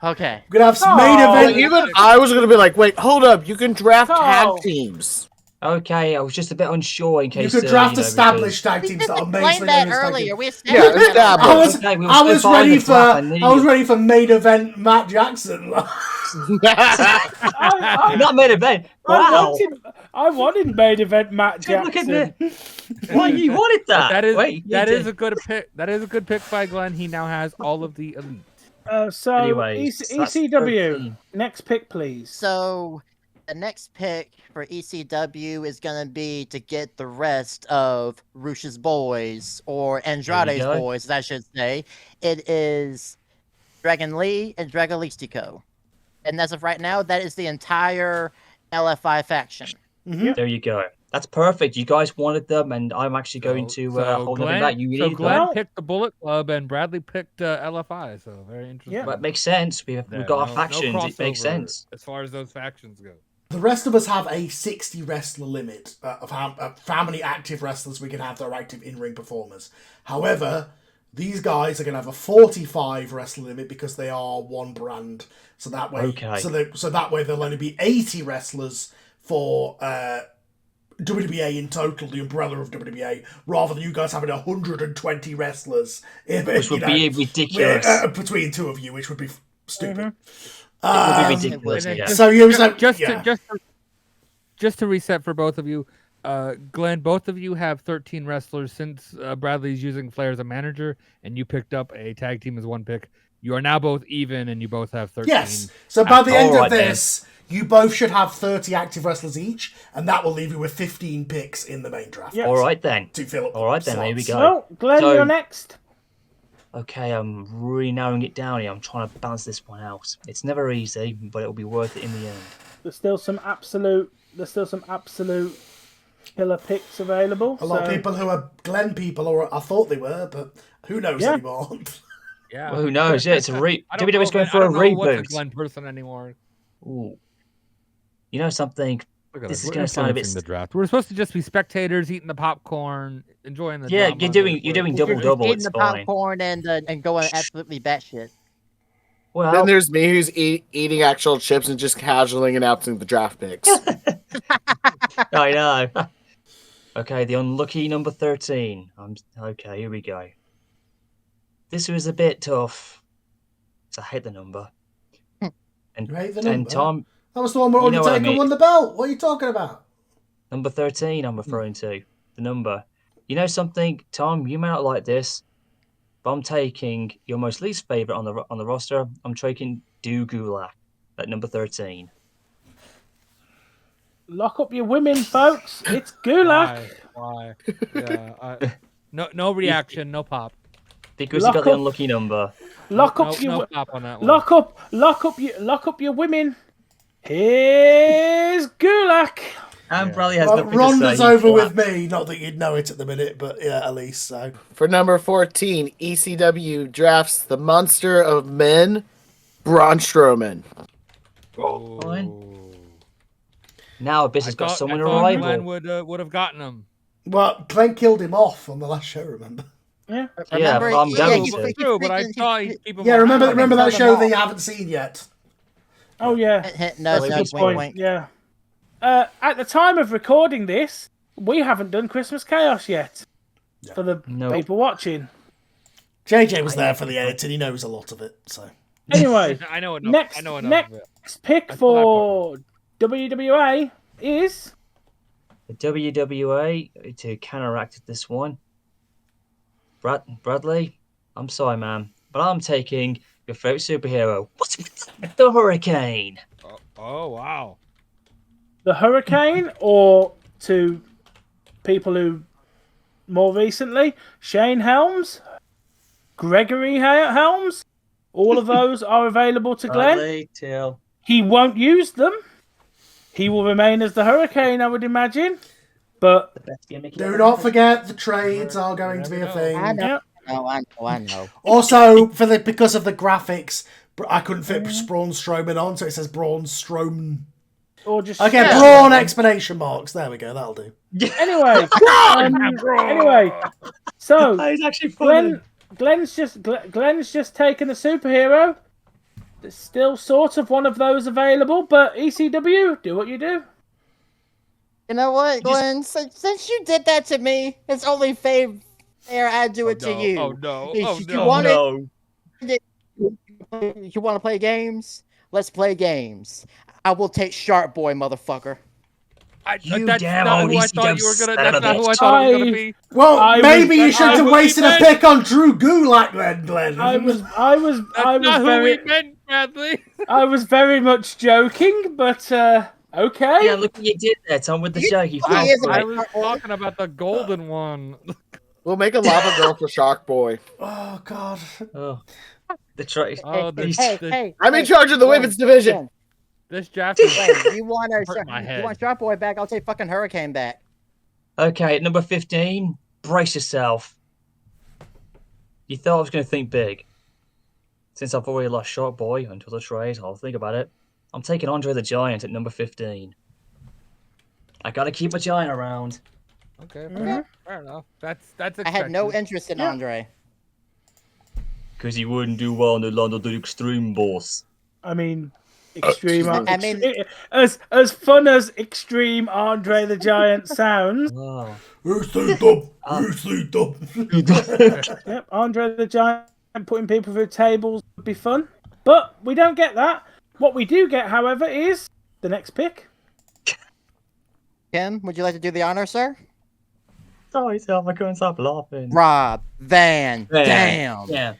Okay. We're gonna have some Oh, main But event. even I was going to be like, wait, hold up. You can draft No. tag teams. Okay, I was just a bit unsure in You case. could draft because- established tag We teams just that are explained mainly that known as tag earlier. teams. We Yeah, established that. established. I was, Okay, we I was still ready fine for, with draft. I knew I was you- ready for main event Matt Jackson. I Not main event. Wow. I wanted main event Matt Dude, look Jackson. at me. Why you wanted that? That is Wait, you that did. is a good pick. That is a good pick by Glenn. He now has all of the elite. So Anyways, that's ECW. 13. Next pick, please. So the next pick for ECW is going to be to get the rest of Rush's boys, or Andrade's go. boys, as I should say. It is Dragon Lee and Dragolistico. And as of right now, that is the entire LFI faction. There you go. That's perfect. You guys wanted them, and I'm actually going to hold nothing back. You So needed Glenn them. picked the Bullet Club and Bradley picked LFI. So very interesting. Yeah. That makes sense. We've Yeah, got our no factions. It makes crossover sense. as far as those factions go. The rest of us have a 60 wrestler limit of how many active wrestlers we can have that are active in-ring performers. However, these guys are going to have a 45 wrestler limit because they are one brand. So that way, so that way there'll only be 80 wrestlers for WWA in total, the umbrella of WWA, rather than you guys having 120 wrestlers. Which would be ridiculous. Between two of you, which would be stupid. It would be ridiculous. And then Yeah. So you like just to reset for both of you, Glenn, both of you have 13 wrestlers since Bradley's using Flair as a manager, and you picked up a tag team as one pick. You are now both even, and you both have 13. Yes. So by the end of Alright, this, you both should have 30 active wrestlers each, and that will leave you with 15 picks in the main draft. Yes. All right then. To fill up. All right then. There we go. Well, Glenn, So- you're next. Okay, I'm really narrowing it down here. I'm trying to balance this one out. It's never easy, but it'll be worth it in the end. There's still some absolute killer picks available. A lot of people who are Glenn people, or I thought they were, but who knows Yeah. anymore. Yeah. Well, who knows? Yeah, it's a WWE's going for I a don't know what's a reboot. Glenn person anymore. Ooh. You know something? Look at This us, is we're gonna sound a bit influencing the draft. We're supposed to just be spectators, eating the popcorn, enjoying the. Yeah, drama. you're doing You're double. just eating It's the fine. popcorn and going absolutely batshit. Well, Then there's me who's eating actual chips and just casually announcing the draft picks. I know. Okay, the unlucky number 13. Okay, here we go. This was a bit tough. 'Cause I hate the number. You hate the And number? Tom, That was the one where You know what I Undertaker mean. won the belt. What are you talking about? number 13, I'm referring to. The number. You know something, Tom? You may not like this, but I'm taking your most least favorite on the roster. I'm taking Gulak at number 13. Lock up your women, folks. It's Gulak. Why? Yeah. No reaction. No pop. Because Lock he got the up. unlucky number. Lock no, up your no pop on that one. lock up your women. Here's Gulak. And Bradley has Well, nothing to Ronda's say. over with me. Not that you'd know it at the minute, but yeah, at least so. For number 14, ECW drafts the monster of men, Braun Strowman. Fine. Now Abyss has got someone to I thought rival. Glenn would have gotten him. Well, Glenn killed him off on the last show, remember? Yeah. Yeah, Remember, I'm going he's to. freaking- True, but I he's thought freaking- he'd keep him. Yeah, around. remember that Tell show them that you all. haven't seen yet? Oh yeah. Hint, nudge, Well, nudge, good wink, Point. wink. Yeah. At the time of recording this, we haven't done Christmas Chaos yet. For the Nope. people watching. JJ was there for the editing. He knows a lot of it. So Anyway, I know enough. next I know enough of it. pick I thought for WWA is The WWA to counteract this one. Bradley, I'm sorry, man, but I'm taking your favorite superhero. What's with the Hurricane? Oh wow. the Hurricane, or to people who more recently, Shane Helms, Gregory Helms. All of those are available to Glenn. Bradley, Till. He won't use them. He will remain as the Hurricane, I would imagine. But The best gimmick do ever. not forget the trades are going to be a never thing. I know. yeah, I know. Also, because of the graphics, I couldn't fit Braun Strowman on, so it says Braun Strowman. or just Okay, yeah. Braun exclamation marks. There we go. That'll do. Anyway, anyway, so Oh, he's actually funny. Glenn's just taken a superhero. There's still sort of one of those available, but ECW, do what you do. You know what, Glenn? Since you did that to me, it's only fair I do it to you. Oh no. If Oh you no. want no. You want to play games? Let's play games. I will take Shark Boy, motherfucker. You That's damn not old who I thought you were ECW gonna. son of That's a not who I bitch. thought it was gonna be. Well, I maybe was- you shouldn't I have was- wasted a pick on Drew Gulak, Glenn. I was That's not who very we meant, Bradley. I was very much joking, but okay. Yeah, look what you did there, Tom, with the joke. You He fell is for I it. was talking about the golden one. We'll make a lava girl for Shark Boy. Oh God. Oh. The try. Oh, Hey, this hey, I'm in hey, charge of the Glenn, women's division. this draft is Glenn, you want Hurt my you head. want Shark Boy back? I'll take fucking Hurricane back. Okay, at number 15, brace yourself. You thought I was going to think big. Since I've already lost Short Boy until the trade, I'll think about it. I'm taking Andre the Giant at number 15. I gotta keep a giant around. Okay, Mhm. fair enough. That's expected. I had no interest in Andre. Because he wouldn't do well in the London the Extreme, boss. I mean, extreme. I mean- as fun as Extreme Andre the Giant sounds. Oh. Yep, Andre the Giant putting people through tables would be fun, but we don't get that. What we do get, however, is the next pick. Kim, would you like to do the honor, sir? Sorry, Self, I couldn't stop laughing. Rob Van Dam. Yeah.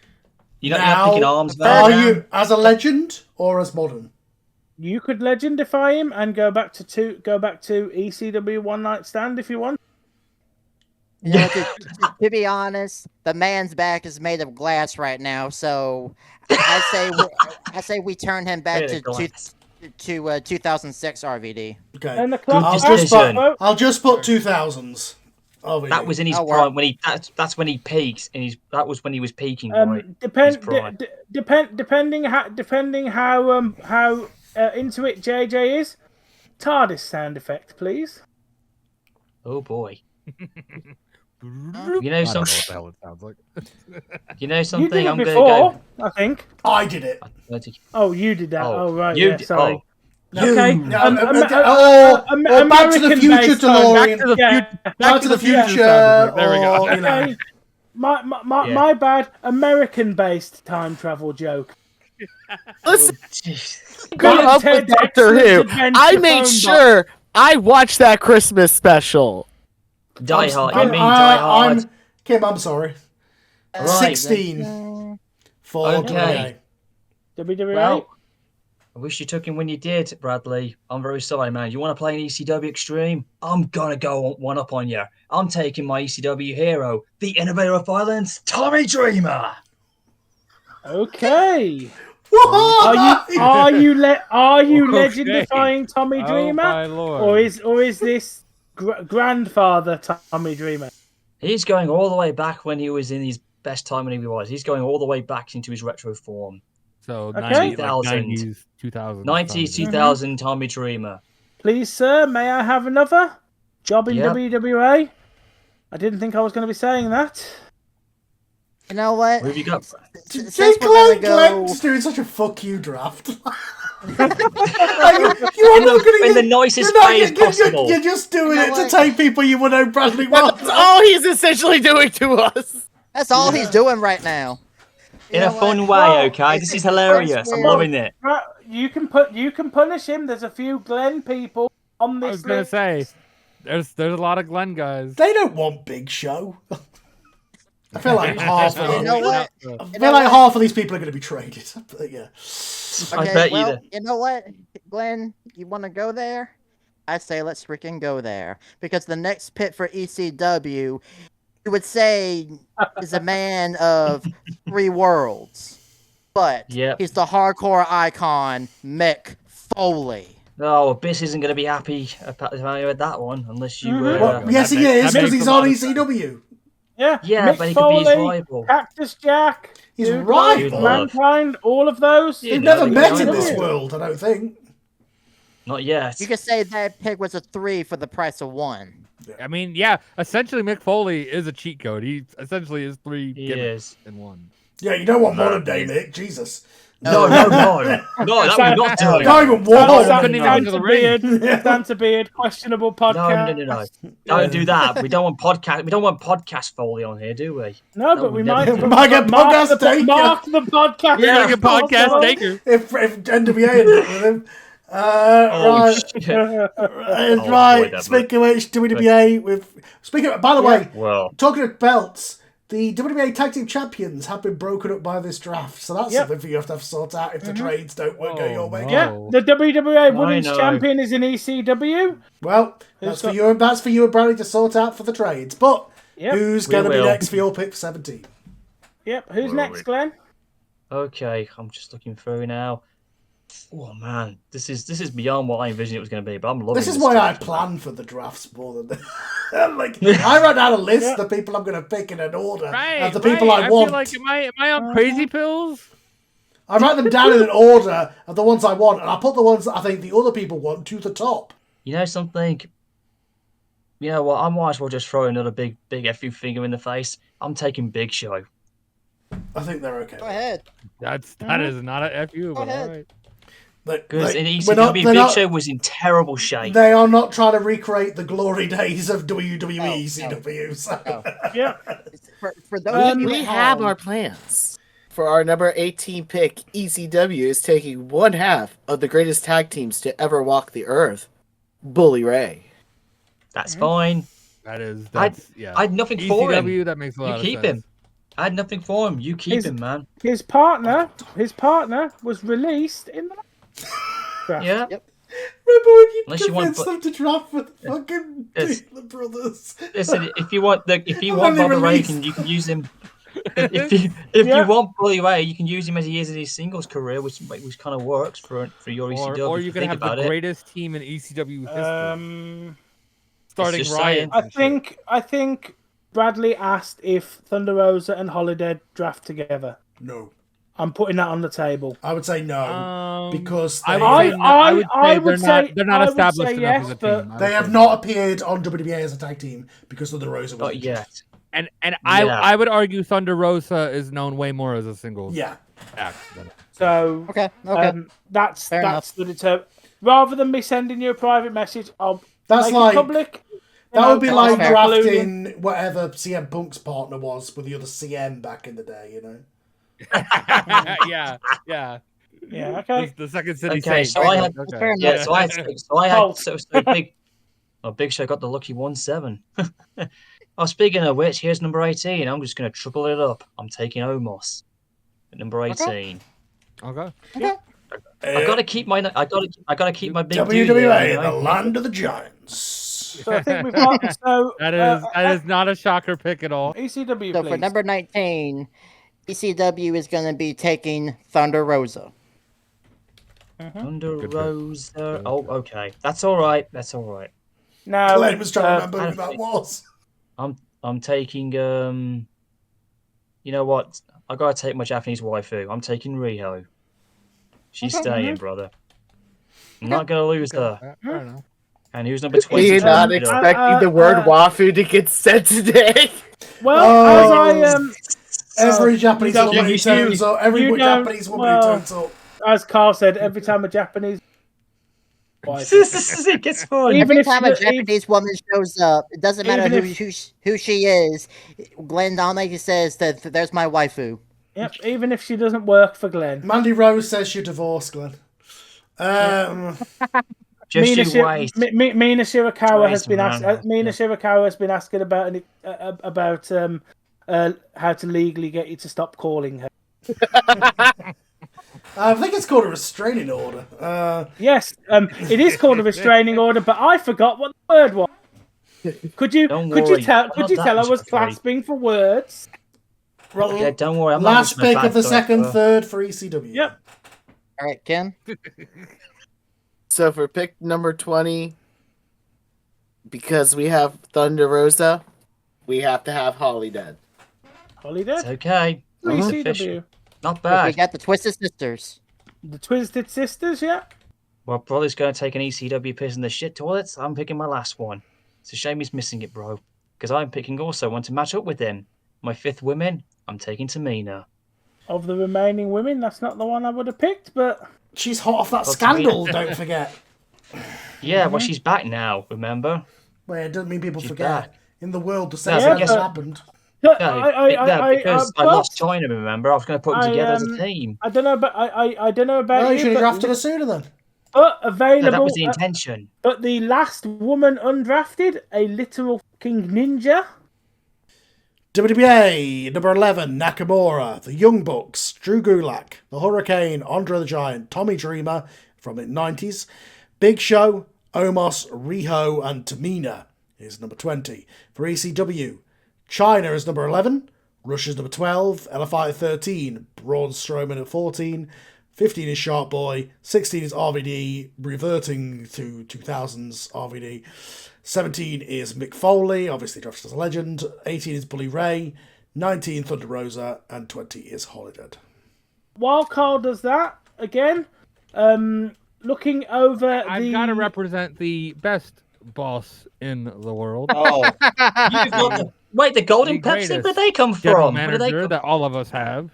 You're not picking arms, Are man. you as a legend or as modern? You could legendify him and go back to ECW One Night Stand if you want. You know, to be honest, the man's back is made of glass right now, so I say we turn him back Made of to glass. 2006 RVD. Okay. And the clock. I'll just put 2000s. That was in his Oh, wow. prime when he. That's when he peaks, and that was when he was peaking. Right? Depending how into it JJ is. TARDIS sound effect, please. Oh boy. You know I don't know what something. the hell it sounds like. You know You something. did it I'm before, gonna I think. I did it. go. Oh, you did that. Oh, Oh, right. you Yeah, did- sorry. oh. Okay. Or Back to the Future American-based time. DeLorean. Back to the Future. There we go. or, you know. Okay. My bad. American-based time travel joke. Listen, Bill grew and up with Ted's Doctor Excellent Who. Adventure I phone made box. sure I watched that Christmas special. Die Hard. You I'm- mean Die Hard? Kim, I'm sorry. Right, 16 for Okay. WWE. Well, I wish you took him when you did, Bradley. I'm very sorry, man. You want to play an ECW Extreme? I'm gonna go one up on you. I'm taking my ECW hero, the innovator of violence, Tommy Dreamer. Okay. What? Are you Okay. legendifying Tommy Oh Dreamer, my lord. or is this grandfather Tommy Dreamer? He's going all the way back when he was in his best time when he was. He's going all the way back into his retro form. So Okay. 90s, 2000s. 90s, 2000 Tommy Dreamer. Please, sir, may I have another job in Yep. WWA? I didn't think I was going to be saying that. You know what? Who have you got? Since Jake we're gonna go, Glenn's doing such a fuck you draft. in the nicest way as possible. You're just doing You it know to what? take people you would know Bradley That's wants. all he's essentially doing to us. that's all he's doing right now. You In a know what? fun way, Well, okay? This is hilarious. I'm loving it. Right, you can punish him. There's a few Glenn people on I this was gonna list. say, there's a lot of Glenn guys. They don't want Big Show. I feel like half of You them. know what? I You feel know like what? half of these people are going to be traded. But yeah. Okay, bet you well, that. you know what, Glenn? You want to go there? I say let's freaking go there because the next pit for ECW, you would say, is a man of three worlds, but Yep. he's the hardcore icon, Mick Foley. No, Abyss isn't going to be happy about that one unless you. Well, go. yes, That he makes- is that because makes he's a lot on of sense. ECW. Yeah, Yeah, Mick but he could be his Foley, rival. Cactus Jack, His Dude rival? Love, Mankind, all of those. Yeah. They've No, never they met don't in know. this world, I don't think. Not yet. You could say that pig was a 3 for the price of 1. I mean, yeah, essentially Mick Foley is a cheat code. He essentially is 3 He gimmicks is. in one. Yeah, you don't want modern day Mick, Jesus. No, that would not do it. Can't even Oh, walk. couldn't even enter the ring. Santa Beard, questionable No, podcast. no. Don't do that. We don't want podcast Foley on here, do we? No, That but would we never might do. Might get podcast taker. mark the podcast. Yeah, Like a podcast taker. If NWA had met with him. Oh, Right. shit. Right. boy, that Speaking of which, WWE with. Speaking of, by the way, Well, talking of belts, the WWA Tag Team Champions have been broken up by this draft, so that's Yep. something for you to sort out if the trades don't work out your way. no. Yeah, the WWE Women's know. Champion is in ECW. Well, that's got- for you. That's for you and Bradley to sort out for the trades. But Yep. who's We going to be will. next for your pick 17? Yep. Who's Where are next, we? Glenn? okay. I'm just looking through now. Oh man, this is beyond what I envisioned it was going to be. But I'm loving This is why I draft. plan for the drafts more than like I write down a list of people I'm going to pick in an order of the people I want. feel like, am I on crazy pills? I write them down in an order of the ones I want, and I put the ones that I think the other people want to the top. You know something? You know what? I might as well just throw another big FU finger in the face. I'm taking Big Show. I think they're okay. Go ahead. That is not a FU, but ahead. all right. Because in we're not- ECW, they're Big not- Show was in terrible shape. They are not trying to recreate the glory days of WWE No, ECW. So. no. Yeah. For those of you We at have home, our plans. For our number 18 pick, ECW is taking one half of the greatest tag teams to ever walk the earth, Bully Ray. That's fine. That's yeah. I had nothing for him. ECW, that makes a lot You of keep sense. him. I had nothing for him. You keep him, man. His partner was released in the draft. Yeah. Yep. Remember when you Unless you want- convinced them to draft with fucking Yes. the brothers? Listen, if you want Only Bobby Ray, released. you can use him. If Yeah. you want Bully Ray, you can use him as he is in his singles career, which kind of works for your ECW. Or if you can think have about the it. greatest team in ECW history. Starting just Riot. saying. I think Bradley asked if Thunder Rosa and Holiday draft together. No. I'm putting that on the table. I would say no, because I they, would say no. I would say would they're not I would established say enough yes, as a but team. I they would have say not appeared on WWE as a tag team because of the Rosa was Not injured. yet. And Yeah. I would argue Thunder Rosa is known way more as a singles Yeah. act. So Okay. that's Fair the determinant. Rather than me sending you a private message, I'll That's make like it public. that would be that's like fair. drafting whatever CM Punk's partner was with the other CM back in the day, you know. yeah. Yeah, okay. The second city Okay, Saint. so I had Okay. fair yeah, enough. so I had Halt. so big. Oh, Big Show got the lucky 1-7. Oh, speaking of which, here's number 18. I'm just going to triple it up. I'm taking Omos at number 18. Okay. I gotta keep my I gotta keep my big dude WWE, there, you the know? land of the giants. So I think we've got That is not a shocker pick at all. ECW. So please. for number 19, ECW is going to be taking Thunder Rosa. Thunder Good pick. Rosa. Oh, okay. That's all right. That's all right. Now, Glenn was trying to remember I who that think- was. I'm taking you know what? I gotta take my Japanese waifu. I'm taking Riho. She's staying, brother. I'm not gonna lose her. Fair enough. And who's number 20? We're not Straight up. expecting the word wafu to get said today. well, Oh. as I Every Japanese don't- woman who you- turns up, every you don't- Japanese woman well- who turns up. as Carl said, every time a Japanese wife, It gets fun. Even Every if time a she- Japanese woman shows up, it doesn't matter Even who she is. Glenn Donnelly says that there's my waifu. yep, even if she doesn't work for Glenn. Mandy Rose says you're divorced, Glenn. Just Mina, you wait. Mina Shirakawa has Jason been asked. Ran. Mina Shirakawa has been asking about how to legally get you to stop calling her. I think it's called a restraining order. Yes, it is called a restraining order, but I forgot what the word was. Could you Don't tell worry, I not was that much clasping for words? Yeah, don't worry. I'm not Last much a pick bad of the guy, second, but- third for ECW. Yep. All right, Ken. So for pick number 20, because we have Thunder Rosa, we have to have Holly dead. Holiday. It's okay. It's ECW. official. Not We bad. got the Twisted Sisters. The Twisted Sisters, yeah. Well, brother's going to take an ECW piss in the shit toilets. I'm picking my last one. It's a shame he's missing it, bro. Because I'm picking also one to match up with him. My fifth women, I'm taking Tamina. Of the remaining women, that's not the one I would have picked, but She's hot off that Well, scandal, Tamina- don't forget. Yeah, well, she's back now, remember? Well, it doesn't mean people She's forget. back. In the world, the No, same but thing guess- has happened. No, because I but lost China, remember? I was going to put them I, together as a um, team. I don't know, but I don't know about Well, you you, should have but, drafted her sooner then. but No, available. that was the intention. But the last woman undrafted, a literal fucking ninja. WWA, number 11, Nakamura, the Young Bucks, Drew Gulak, the Hurricane, Andre the Giant, Tommy Dreamer from the 90s, Big Show, Omos, Riho, and Tamina is number 20. For ECW, China is number 11, Russia's number 12, LFI 13, Braun Strowman at 14, 15 is Shark Boy. 16 is RVD, reverting to 2000s RVD. 17 is Mick Foley, obviously drafted as a legend. 18 is Bully Ray. 19 Thunder Rosa. And 20 is Holiday. Wildcard does that again. Looking over I've got to represent the best boss in the world. Oh, you've got wait, the golden The Pepsi. Where greatest did they come General from? Where did they manager come? that all of us have.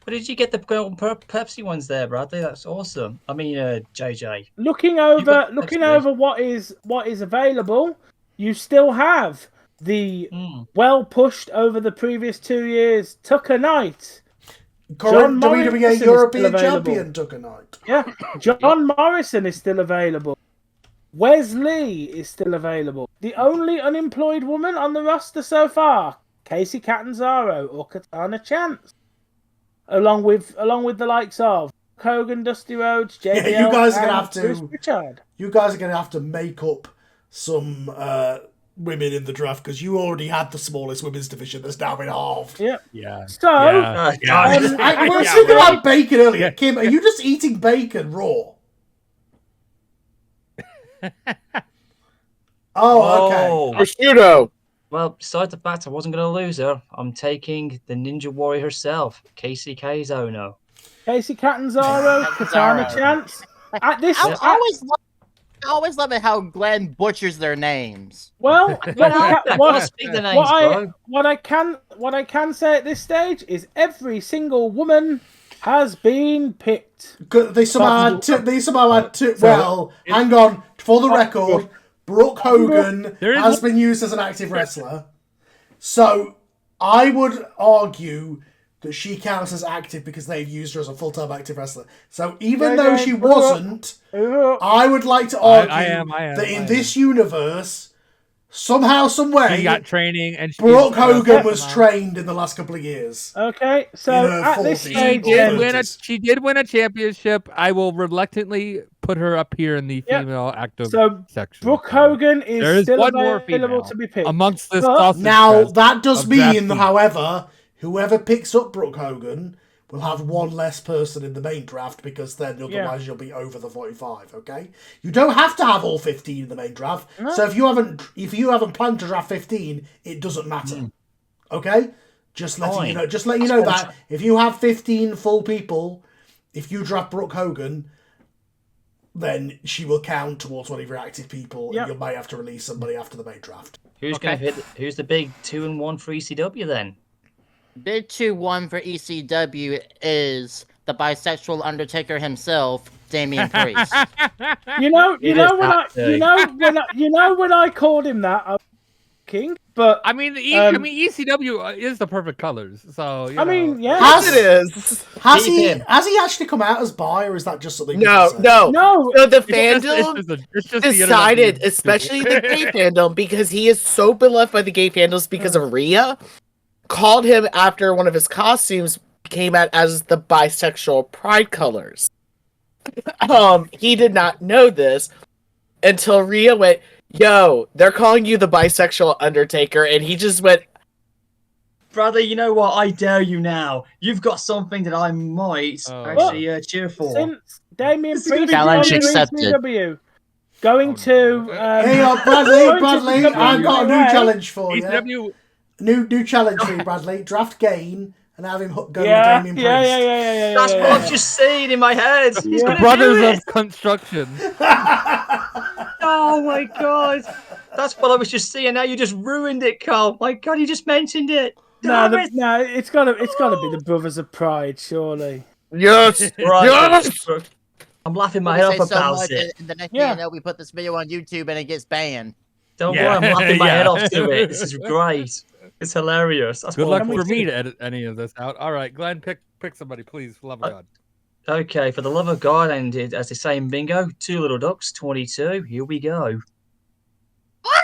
Where did you get the golden Pepsi ones there, Bradley? That's awesome. I mean, JJ. Looking over Pepsi. what is available, you still have the well pushed over the previous 2 years Tucker Knight. Current John WWE Morrison is European still available. champion Tucker Knight. Yeah, John Morrison is still available. Wesley is still available. The only unemployed woman on the roster so far, Casey Catanzaro or Katana Chance, along with the likes of Hogan, Dusty Rhodes, JBL, Yeah, you guys are gonna and have to. Bruce Pritchard. You guys are going to have to make up some women in the draft because you already had the smallest women's division that's now been halved. Yeah. Yeah. So I was thinking about bacon earlier. Kim, are you just eating bacon raw? Oh, okay. Prosciutto. Well, besides the fact I wasn't going to lose her, I'm taking the Ninja Warrior herself, Casey Kaizono. Casey Catanzaro, Katana Chance. At this, I always love it how Glenn butchers their names. well, Speak the names, bro. what I can say at this stage is every single woman has been picked. They somehow had two. Well, hang on. For the record, Brooke Hogan has been used as an active wrestler. So I would argue that she counts as active because they've used her as a full-time active wrestler. So even though she wasn't, I would like to argue that in this universe, somehow, some way, She got training, and Brooke Hogan was trained in the last couple of years. Okay, so at this stage, she did win a championship. I will reluctantly put her up here in the female active section. Brooke Hogan is still one more available to be picked. Amongst this now, that does mean, however, whoever picks up Brooke Hogan will have one less person in the main draft because then otherwise you'll be over the 45, okay? You don't have to have all 15 in the main draft. No. So if you haven't planned to draft 15, it doesn't matter. Okay? Just let you know that if you have 15 full people, if you draft Brooke Hogan, then she will count towards one of your active people and you may have to release somebody after the main draft. Who's the big 2-1 for ECW then? Big 2-1 for ECW is the bisexual Undertaker himself, Damian Priest. When I called him that, I was king. But I mean, ECW is the perfect colors. So Has he actually come out as bi, or is that just something? No. So the fandom it's just decided, especially the gay fandom, because he is so beloved by the gay fandoms because of Rhea, called him after one of his costumes came out as the bisexual pride colors. He did not know this until Rhea went, "Yo, they're calling you the bisexual Undertaker," and he just went, "Bradley, you know what? I dare you now. You've got something that I might actually cheer for." Since Damian Priest challenge accepted. ECW, going to hey, Bradley, I've got a new challenge for you. ECW. New challenge for you, Bradley. Draft Gain and have him go with Damian Priest. Yeah. That's what I've just seen in my head. He's The Brothers of Construction. Oh my god. That's what I was just seeing. Now you just ruined it, Carl. My god, you just mentioned it. No, it's gotta be the Brothers of Pride, surely. "Yes, Right. yes." I'm laughing my head off about it. And the next thing you know, we put this video on YouTube and it gets banned. Don't worry, I'm laughing my head off to it. This is great. It's hilarious. That's Good what luck for me to edit any of this out. All right, Glenn, pick somebody, please. For love of God. Okay, for the love of God, and as they say in bingo, 2 little ducks, 22. Here we go.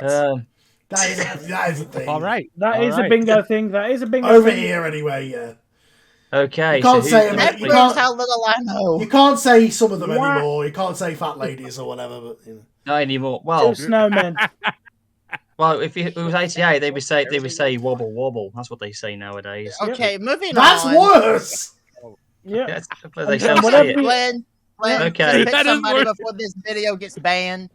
That is a thing. All right. That is a bingo thing. That is a bingo Over thing. here, anyway, yeah. Okay, You can't say them. That proves how little I know. You can't say some of them anymore. You can't say fat ladies or whatever. But not anymore. Well, snowmen. Well, if it was 88, they would say wobble wobble. That's what they say nowadays. Okay, moving on. That's worse. Yeah. Yes, they And shall whatever see it. you- Glenn, Okay. pick That is somebody worth- before this video gets banned.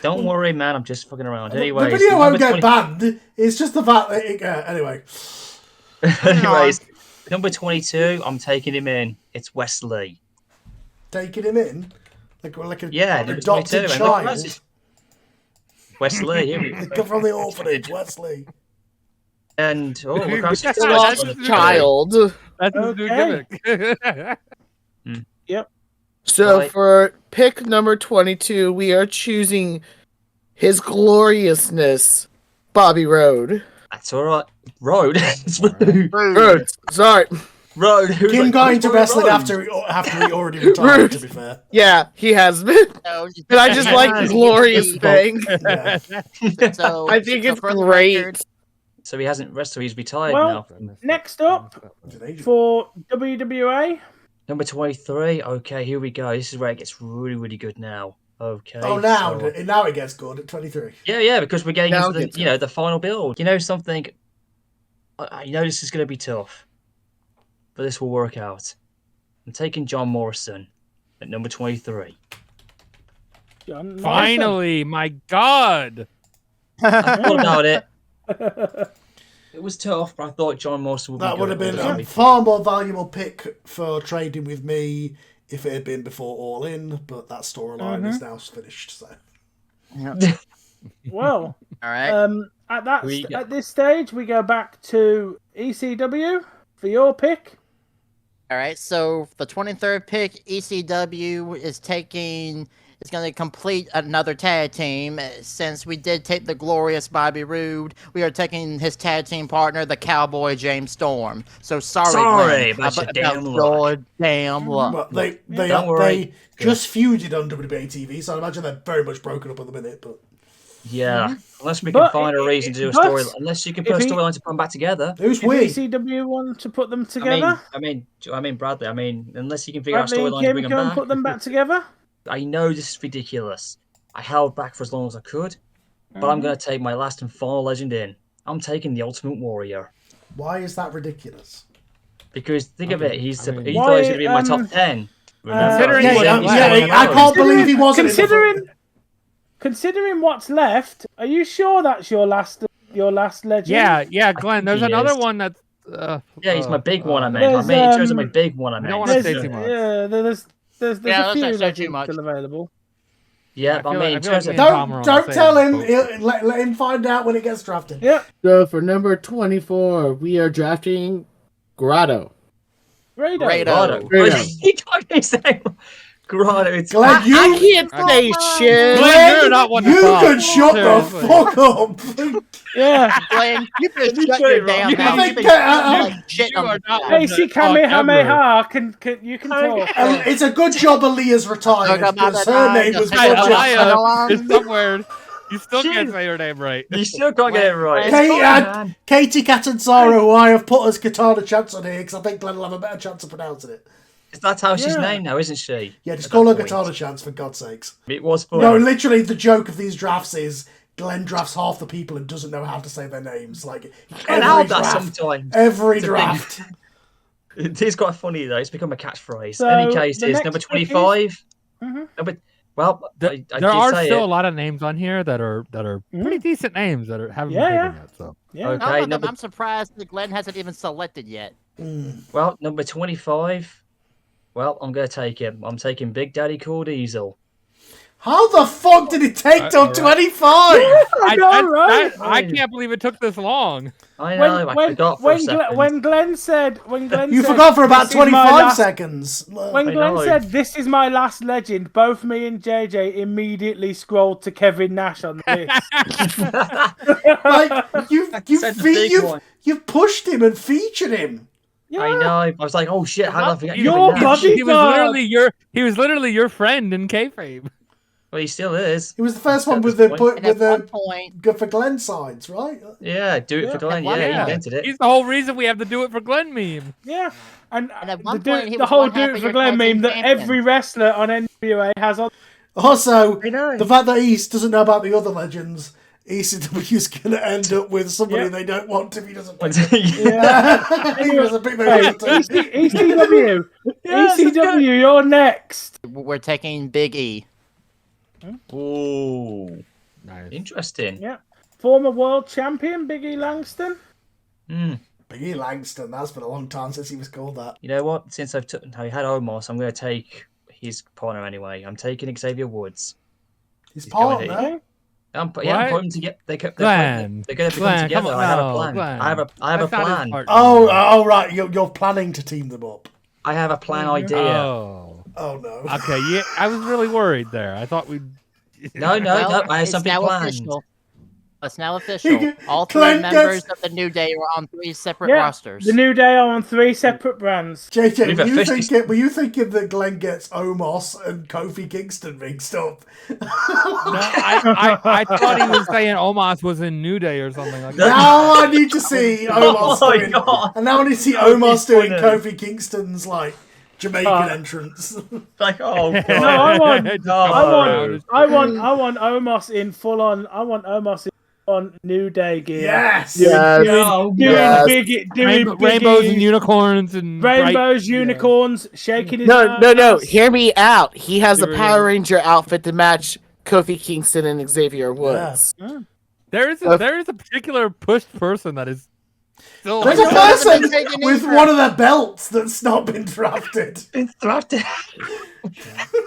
Don't worry, man. I'm just fucking around. The Anyways, video won't number get 20 banned. It's just the fact that anyway. Anyways, number 22. I'm taking him in. It's Wesley. Taking him in like a Yeah, number adopted 22. child. Wesley. Here we They come from the orphanage, Wesley. And look how That's Lost his new child. That's his new Okay. gimmick. So Right. for pick number 22, we are choosing His Gloriousness, Bobby Roode. That's all right. Road. Roode, sorry. Road. Who's Him like, going to Road? wrestling after he already retired, to be fair. Yeah, he has been. So, And I just like the glorious thing. Yeah. So, I think it's for the great. record, So he hasn't wrestled. He's retired Well, now. Next up for WWA. Number 23. Okay, here we go. This is where it gets really, really good now. Okay. Oh, now it gets good at 23. Yeah, because we're getting Now into it gets the final build. You know something? I know this is going to be tough, but this will work out. I'm taking John Morrison at number 23. John Morrison. Finally, my God. I thought about it. It was tough, but I thought John Morrison would be That good. would have been It a far more valuable pick for trading with me if it had been before All In, but that storyline is now finished. So Well, all right. at this stage, we go back to ECW for your pick. All right, so the 23rd pick, ECW is going to complete another tag team. Since we did take the glorious Bobby Roode, we are taking his tag team partner, the Cowboy James Storm. So sorry, Glenn, about your damn your luck. damn luck. well, they Don't worry. just feuded on WWE TV, so I imagine they're very much broken up at the minute. But Yeah, unless we can But find a reason to do a but story, unless you can put a if he- storyline to put them back together. who's If we? ECW want to put them together, I mean, Bradley. I mean, unless you can figure out a Bradley and storyline to Kim bring them can back. put them back together. I know this is ridiculous. I held back for as long as I could, but I'm going to take my last and final legend in. I'm taking the Ultimate Warrior. Why is that ridiculous? Because think of it, he thought he Why, was going to be in my top 10. Considering Yeah, what yeah, I'm yeah, I can't believe he wasn't. Considering what's left, are you sure that's your last legend? Yeah, Glenn. There's he another is. one that's. Yeah, he's my big one. I mean, There's, in terms of my big one. I I mean, don't want to There's, say too much. yeah, there's Yeah, a let's few not say too legends much. still available. yeah, I but feel I mean, like- in I feel like terms me of and Tom are on the Don't same tell him. boat. Let him find out when it gets drafted. Yeah, So for number 24, we are drafting Grotto. Grado. Grotto. Grotto. He can't even say Grotto. It's Glenn, I can't say shit. Glenn, you're not one to you talk. can shut the Seriously. fuck up. Yeah, Glenn, you can You shut say your it damn wrong. mouth. You You've think, been like shit you on are the not side. one Casey to talk ever. Kamehameha you can talk. And it's a good job Aaliyah's retired Talk about because the her time name the was Hey, Gotcha. Aliyah is somewhere. You still can't Jeez. say her name right. You still can't get it right. Kate, It's fine, man. Katie Catanzaro, who I have put as Katana Chance on here because I think Glenn will have a better chance of pronouncing it. That's how she's Yeah. named now, isn't she? Yeah, just At call her that point. Katana Chance for God's sakes. It was fun. No, literally, the joke of these drafts is Glenn drafts half the people and doesn't know how to say their names. Like I help that sometimes. every It's a thing. draft. It is quite funny though. It's become a catchphrase. So, Any case, the is next number pick is- 25. Mhm. Number, well, There, I there did are say still it. a lot of names on here that are pretty decent names that haven't Yeah, been yeah. taken yet. So Yeah. Okay, Some of them, number- I'm surprised that Glenn hasn't even selected yet. Well, number 25. Well, I'm going to take him. I'm taking Big Daddy Cool Diesel. How the fuck did it take till 25? I know, right? I can't believe it took this long. I know. I forgot for a second. When Glenn said, You said, forgot for about "This is my 25 last-" seconds. When I Glenn know. said, "This is my last legend," both me and JJ immediately scrolled to Kevin Nash on the list. Like, Said the big one. you've pushed him and featured him. Yeah. I know. I was like, oh shit, how did I forget Your Kevin Nash? body- He was literally your friend in kayfabe. Well, he still is. He was the first one At with this the point. And with at one the point, good for Glenn sides, right? Yeah, do it for Glenn. one Yeah, he point- invented it. He's the whole reason we have to do it for Glenn meme. Yeah, and at one the, point, he the was whole one half "Do of It for your Glenn" tag team meme that champion. every wrestler on NWA has on. Also, I know. the fact that East doesn't know about the other legends ECW's going to end up with somebody Yep. they don't want if he doesn't pick Yeah. He doesn't pick those Hey, other two. ECW, Yes, let's go. ECW, you're next. We're taking Big E. Ooh, Nice. interesting. Yeah, former world champion Big E Langston. Big E Langston, that's been a long time since he was called that. You know what? Since I had Omos, I'm going to take his partner anyway. I'm taking Xavier Woods. His He's going partner? in. I'm What? putting them together. They're going Glenn. to come Glenn, together. come on, I have a no, plan. Glenn. I have a That's not his plan. partner. Oh, right. You're planning to team them up. I have a plan idea. Oh. Oh, no. Okay, yeah, I was really worried there. I thought we'd. No, Well, I have it's something now planned. official. It's now official. All three Glenn members gets- of the New Day are on 3 separate Yeah, rosters. the New Day are on 3 separate brands. JJ, We've were you thinking that Glenn gets Omos and Kofi Kingston mixed up? No, I thought he was saying Omos was in New Day or something like that. Now I need to see Omos Oh my doing. God. And now I need to see That would be Omos doing funny. Kofi Kingston's like Jamaican entrance. Like, oh god. No, I want, Just No. come I around. want, I want, I want Omos in full on. I want Omos in on New Day gear. Yes. Doing, Yes. doing, Yes. doing Rainbows big and unicorns and rainbows, bright- unicorns, shaking his No. ass. Hear me out. He has a Here we Power go. Ranger outfit to match Kofi Kingston and Xavier Woods. There is a particular pushed person that is still. There's a Like, person taking with in one of their belts that's not been drafted. Interrupted. All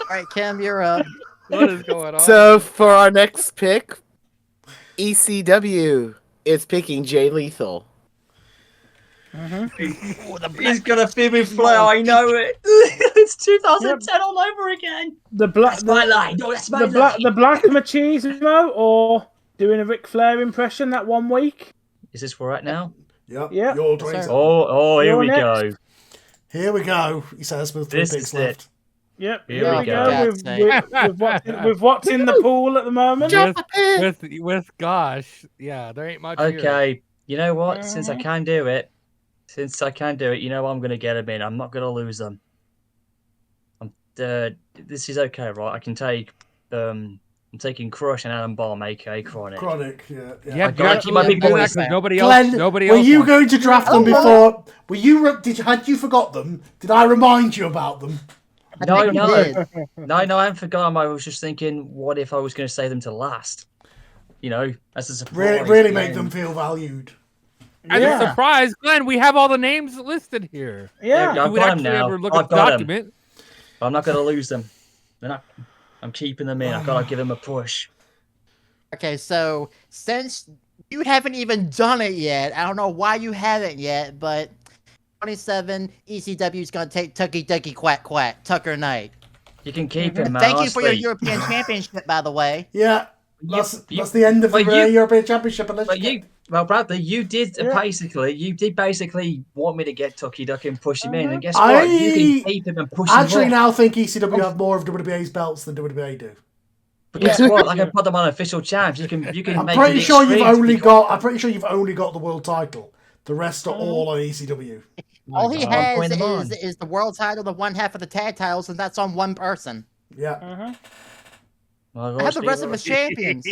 right, Kim, you're up. What is going on? So for our next pick, ECW is picking Jay Lethal. He's gonna feed me Flair. I know it. It's 2010 all over again. The black, That's my line. No, that's my line. the black machismo, or doing a Ric Flair impression that 1 week. Is this for right now? Yep. Yeah. You're doing Sir. Oh, here You're we next. go. Here we go. He says with 3 This picks is it. left. Yep. Here Here we we go. go. God's With what's in the pool at the moment. with gosh, yeah, there ain't much. Here. Okay, you know what? Since I can do it, you know I'm gonna get them in. I'm not gonna lose them. This is okay, right? I can take. I'm taking Crush and Adam Bomb, aka Chronic. Chronic, yeah. Yeah, I you gotta gotta keep my big do that boys 'cause there. nobody Glenn, else. Nobody were else. you wants- going to draft them before? Had you forgot them? Did I remind you about them? No, think you did. no, I haven't forgotten. I was just thinking, what if I was going to save them to last? You know, as a surprise. Really make them feel valued. As Yeah. a surprise, Glenn, we have all the names listed here. Yeah. There You would got 'em actually now. ever look I've at the got 'em. document. I'm not going to lose them. I'm keeping them in. I've got to give them a push. Okay, so since you haven't even done it yet, I don't know why you haven't yet, but 27 ECW is going to take Tucky Ducky Quack Quack Tucker Knight. You can keep him, man. Thank you for your honestly. European Championship, by the way. Yeah, You- that's you- the end of the but you- European Championship. Unless But you Bradley, you did Yeah. basically want me to get Tucky Duck and push him in, and guess I what? You can keep him and push him actually off. now think ECW have more of WWA's belts than WWA do. But guess what? I can put them on official champs. You can I'm make pretty it sure you've extreme to only be got. I'm pretty sure you've only got the world title. The rest are all on ECW. All he God, I'm has putting them on. is the world title, the one half of the tag titles, and that's on one person. Yeah. Well, I have the rest of his champions.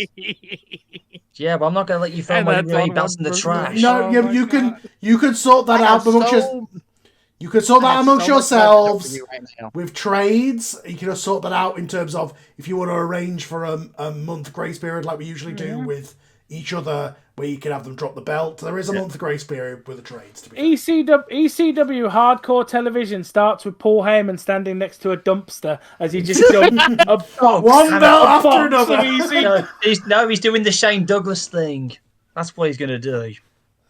Yeah, but I'm not going to let you throw And my that's WWE on belts in the one trash. No, Oh you, my you can God. you can sort that I out have amongst so- you can sort I that have amongst so much left over yourselves you right now. with trades. You can just sort that out in terms of if you want to arrange for a month grace period like we usually do with each other, where you can have them drop the belt. There is a month grace period with the trades. To be fair. ECW hardcore television starts with Paul Heyman standing next to a dumpster as he just dumped a box. One and belt a after box another. of EC He's doing the Shane Douglas thing. That's what he's going to do.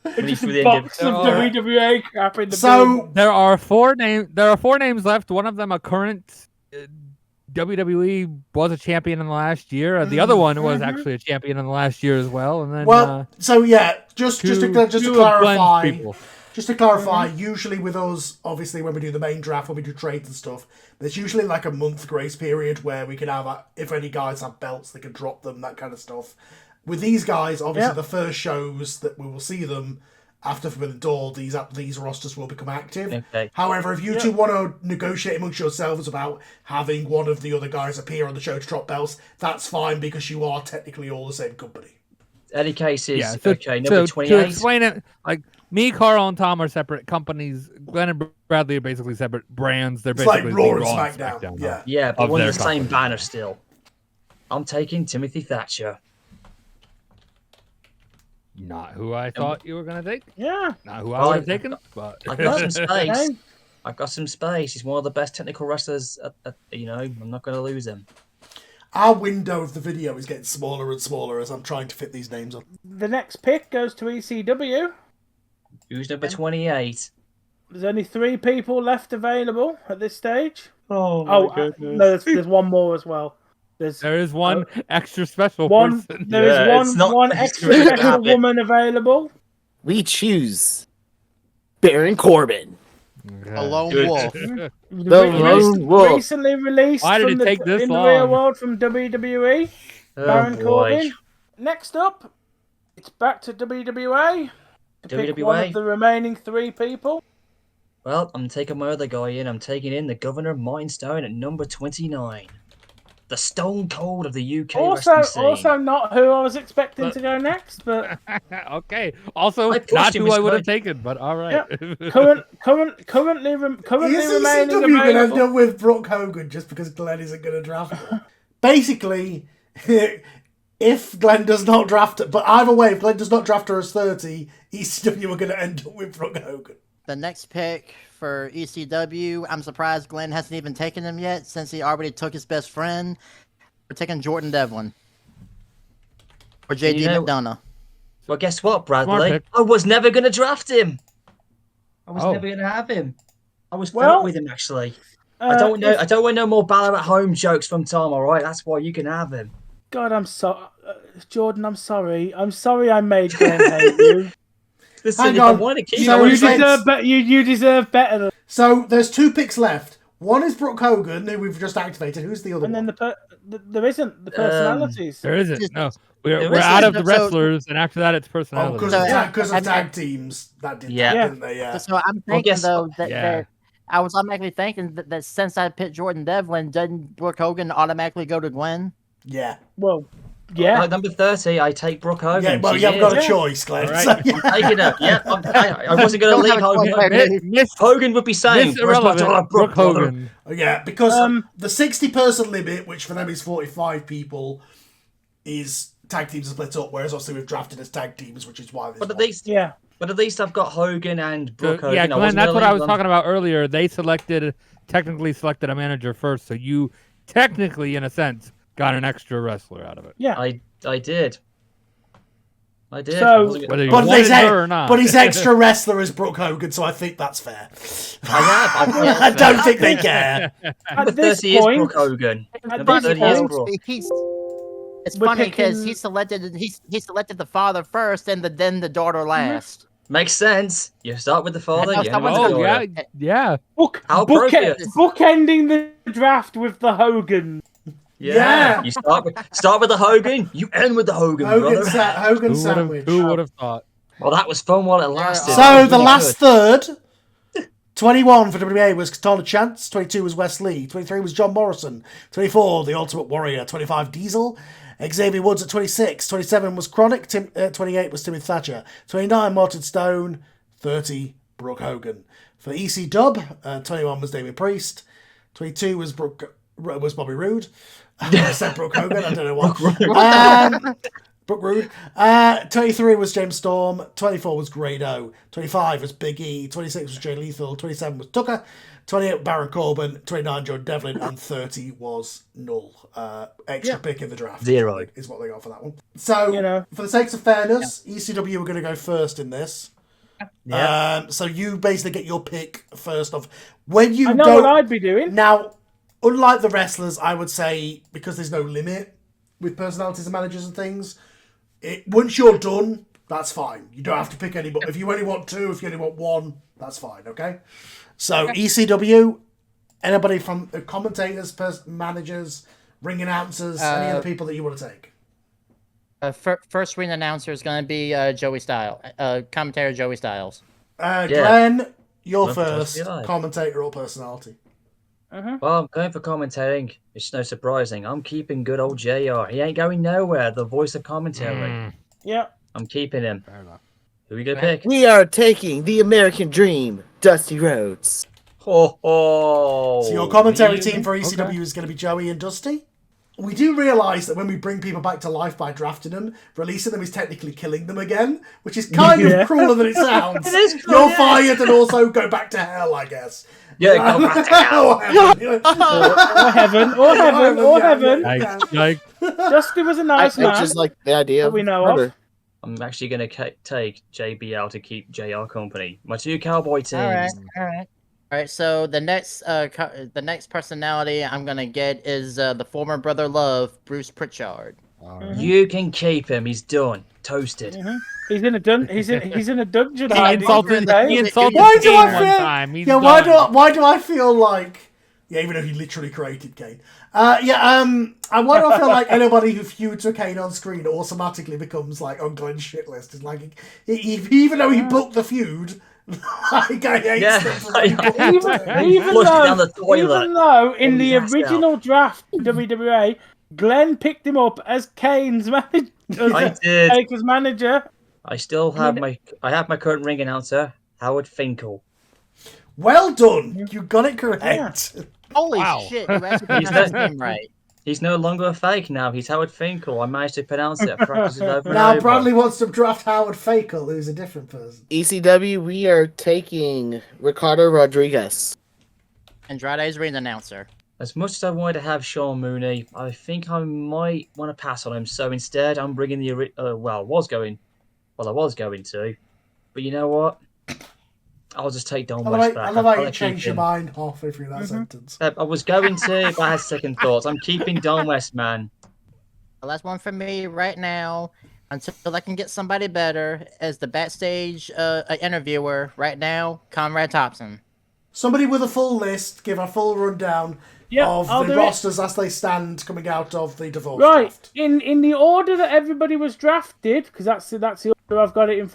When he's through the end box of Oh. WWE crap in the So There are four names left. One of them a current WWE was a champion in the last year. The other one was actually a champion in the last year as well. And then just to two clarify, Glenn's people. just to clarify, usually with us, obviously when we do the main draft, when we do trades and stuff, there's usually like a month grace period where we can have, if any guys have belts, they can drop them, that kind of stuff. With these guys, obviously the first shows that we will see them after Forbidden Door, these rosters will become active. Okay. However, if you two want to negotiate amongst yourselves about having one of the other guys appear on the show to drop belts, that's fine because you are technically all the same company. Any cases, Yeah. So, okay, number to 28. explain it, like me, Carl, and Tom are separate companies. Glenn and Bradley are basically separate brands. They're It's like basically Raw the and SmackDown. Yeah. Yeah, but of we're their the same company. banner still. I'm taking Timothy Thatcher. Not who I thought you were gonna take. Yeah. Not who I Well, would have taken. But I've got some space. Same. I've got some space. He's one of the best technical wrestlers. I'm not going to lose him. Our window of the video is getting smaller and smaller as I'm trying to fit these names on. The next pick goes to ECW. Who's number 28? There's only 3 people left available at this stage. Oh, No, there's one more as well. there is one extra special one. person. There is Yeah, it's not- one it's extra really special happy. woman available. We choose Baron Corbin. A lone Good. wolf. The lone wolf. Recently released Why did from it take this in the real long? world from WWE. Baron Corbin. Next up, it's back to WWA. To pick one WWA. of the remaining 3 people. Well, I'm taking my other guy in. I'm taking in the Governor Martin Stone at number 29. The Stone Cold of the UK wrestling scene. Also not who I was expecting to go next, but Okay. Also, I pushed not him who I would have aside. taken, but all right. currently Is remaining ECW going to end available. up with Brooke Hogan just because Glenn isn't going to draft her? Basically, if Glenn does not draft her, but either way, if Glenn does not draft her as 30, ECW are going to end up with Brooke Hogan. The next pick for ECW, I'm surprised Glenn hasn't even taken him yet since he already took his best friend. We're taking Jordan Devlin. Or JD McDonough. Well, guess what, Bradley? Smart pick. I was never going to draft him. I was Oh. never going to have him. I was fed Well, up with him, actually. I don't know. I don't want no more Baller at Home jokes from Tom. All right, that's why you can have him. God, I'm sorry, Jordan. I'm sorry. I'm sorry I made Glenn hate you. Listen, Hang if I on. wanted to keep So him, I you would did- have You deserve better than. So there's 2 picks left. One is Brooke Hogan, who we've just activated. Who's the other And then one? there isn't the personalities. There isn't. No. We're There out of isn't. the So- wrestlers, and after that, it's Oh, personality. because of and- tag teams. That did Yeah. that, didn't they? Yeah. So I'm Well, thinking guess- though that, Yeah. that I was automatically thinking that since I picked Jordan Devlin, doesn't Brooke Hogan automatically go to Glenn? Yeah. Well, yeah. At number 30, I take Brooke Hogan. Yeah, well, She's you haven't got a here. choice, Glenn. All right. So, yeah. I'm taking her. Yeah, I wasn't going to Don't leave have a choice Hogan. there, dude. Miss Hogan would be saying, Miss "Where's my Irrelevant, dollar, Brooke brother?" Hogan. Yeah, because Um, the 60-person limit, which for them is 45 people, is tag teams are split up, whereas obviously we've drafted as tag teams, which is why this But at one. least, Yeah. I've got Hogan and Brooke Hogan. Yeah, I Glenn, wasn't that's gonna what I leave was them. talking about earlier. They technically selected a manager first, so you technically, in a sense, got an extra wrestler out of it. Yeah. I did. I did. So- I wasn't Whether gonna... you But his, wanted her or not. but his extra wrestler is Brooke Hogan, so I think that's fair. I I don't think they care. Number At this 30 is point, Brooke Hogan. at Number this 30 is point, Brooke. It's We're funny because picking- he selected the father first and then the daughter last. Makes sense. You start with the father. Now You end someone's with the Oh, gonna- daughter. yeah. How appropriate. bookending the draft with the Hogan. Yeah. You start with the Hogan. You end with the Hogan, brother. Hogan sandwich. Who would have thought? Well, that was fun while it lasted. So That was the really last good. third, 21 for WWA was Katana Chance, 22 was Wes Lee, 23 was John Morrison, 24 The Ultimate Warrior, 25 Diesel, Xavier Woods at 26, 27 was Chronic, 28 was Timothy Thatcher, 29 Martin Stone, 30 Brooke Hogan. For EC Dub, 21 was Damien Priest, 22 was Bobby Roode. I said Brooke Hogan, I don't know what. Brooke Roode. 23 was James Storm. 24 was Grado. 25 was Big E. 26 was Jay Lethal. 27 was Tucker. 28 Baron Corbin. 29 Jordan Devlin. And 30 was Null. Extra pick in the draft. 0 is what they got for that one. So, You know. for the sakes of fairness, ECW were going to go first in this. Yeah. So you basically get your pick first of when you I know don't... what I'd be doing. Now, unlike the wrestlers, I would say, because there's no limit with personalities and managers and things, once you're done, that's fine. You don't have to pick anybody. If you only want 2, if you only want 1, that's fine, okay? So, ECW, anybody from the commentators, managers, ring announcers, any other people that you want to take? First ring announcer is going to be Joey Styles, commentator Joey Styles. Glenn, you're Love to first, be alive. commentator or personality. Well, I'm going for commentating. It's no surprising. I'm keeping good old JR. He ain't going nowhere. The voice of commentary. Yeah. I'm keeping him. Fair enough. Who are we gonna pick? We are taking the American Dream, Dusty Rhodes. Ho ho! So your commentary Really? team for ECW is going to be Joey and Dusty. We do realise that when we bring people back to life by drafting them, releasing them is technically killing them again, which is kind of crueler than it sounds. It is cruel, You're yeah. fired and also go back to hell, I guess. Yeah, go back to hell. Or heaven. Like, Dusty was a nice I man. just like the idea that of we know murder. of. I'm actually gonna take JBL to keep JR company. My 2 cowboy teams. All right. So the next personality I'm gonna get is the former Brother Love, Bruce Pritchard. You can keep him. He's done. Toasted. He's in a dungeon. he hiding. insulted Why do Kane I one feel? time. He's Yeah, done. why do I feel like? Yeah, even though he literally created Kane. Why do I feel like anybody who feuds with Kane on screen automatically becomes like on Glenn's shit list? It's like even though he booked the feud, like I hate Yeah, stuff from people. Even Flushed it down the toilet. even though in Pulled the his ass original draft WWA, Glenn picked him up as Kane's manager. I did. Taker's manager. I still have my current ring announcer, Howard Finkel. Well done, you got it correct. Holy Wow. shit! You actually pronounced his name right. He's no longer a fake now. He's Howard Finkel. I managed to pronounce it. I practiced it over and Now over. Bradley wants to draft Howard Fakel, who's a different person. ECW, we are taking Ricardo Rodriguez. Andrade's ring announcer. As much as I wanted to have Sean Mooney, I think I might want to pass on him. So instead, I'm bringing the I was going to, but you know what? I'll just take Don West back. I love how I'll you keep changed your him. mind halfway through that sentence. I was going to, but I had second thoughts. I'm keeping Don West, man. The last one for me right now, until I can get somebody better, as the backstage interviewer right now, Conrad Thompson. Somebody with a full list, give a full rundown of I'll the do it. rosters as they stand coming out of the divorce Right, draft. in the order that everybody was drafted, because that's the order I've got it in.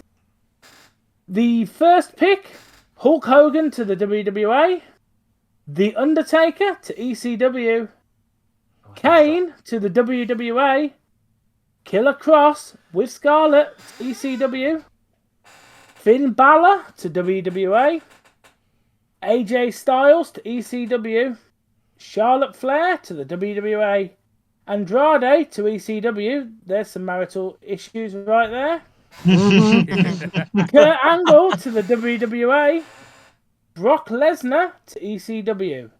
The first pick, Hulk Hogan to the WWA, The Undertaker to ECW, Kane to the WWA, Killer Cross with Scarlett to ECW, Finn Balor to WWA, AJ Styles to ECW, Charlotte Flair to the WWA, Andrade to ECW. There's some marital issues right there. Kurt Angle to the WWA, Brock Lesnar to ECW,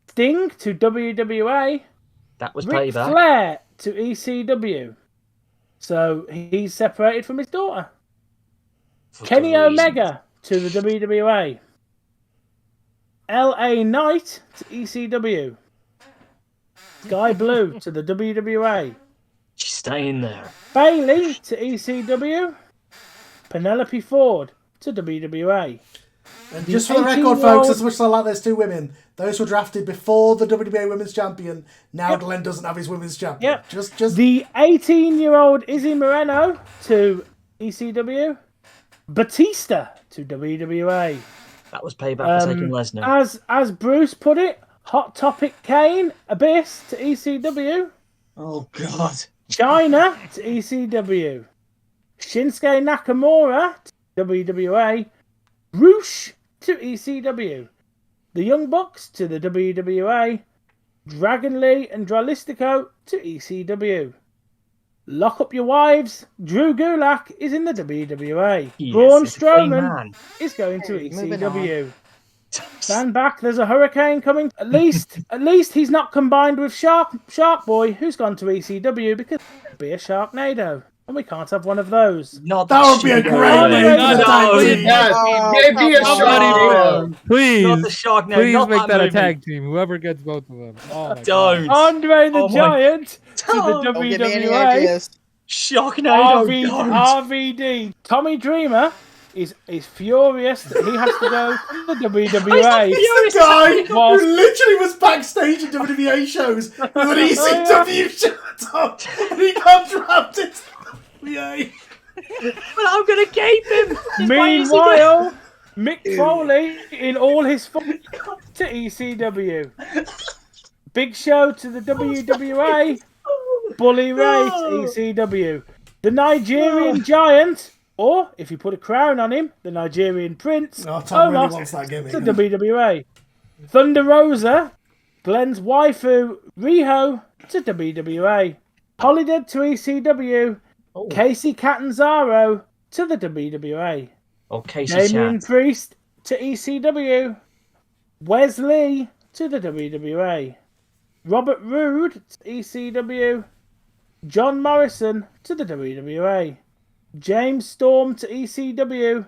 Sting to WWA, That was Ric payback. Flair to ECW. So he's separated from his daughter. For Kenny good reason. Omega to the WWA, LA Knight to ECW, Sky Blue to the WWA, She's staying there. Bailey to ECW, Penelope Ford to WWA. And just for the record, 18-year-old folks, as much as I like those two women, those were drafted before the WWA Women's Champion. Now Glenn doesn't have his Women's Champion. Yep. Just The 18-year-old Izzy Moreno to ECW, Batista to WWA. That was payback for taking Lesnar. As Bruce put it, Hot Topic Kane, Abyss to ECW, Oh God. China to ECW, Shinsuke Nakamura to WWA, Roosh to ECW, the Young Bucks to the WWA, Dragon Lee and Dralistico to ECW. Lock Up Your Wives, Drew Gulak is in the WWA. Yes, Braun it's a free Strowman man. is going to Moving ECW. Stand back, there's a hurricane coming. At least he's not combined with Shark Boy, who's gone to ECW because it'd be a Sharknado. And we can't have one of those. Not That would be a Sharknado. great name No, for the no, tag team. Yes, maybe a Somebody Please, Not the Sharknado. please not make that a movie. tag team. Whoever gets both of them. Oh my Don't. God. Andre the Oh my- Giant to the Don't Don't give me any WWA. ideas. Sharknado. don't. RVD. Tommy Dreamer is furious that he has to go to the WWA. He's the guy Was- who literally was backstage at WWA shows with an ECW shirt on, and he got drafted to the WWA. But I'm gonna keep him. Meanwhile, Mick Foley in all his fun to ECW. Big Show to the WWA. Bully Ray to ECW. the Nigerian Giant, or if you put a crown on him, the Nigerian Prince, Oh, Tom really Omos wants that gimmick. to WWE. Thunder Rosa, Glenn's waifu, Riho to WWE. Holiday to ECW, Casey Catanzaro to the WWE. Oh, Casey Damian Chat. Priest to ECW. Wesley to the WWE. Robert Roode to ECW. John Morrison to the WWE. James Storm to ECW.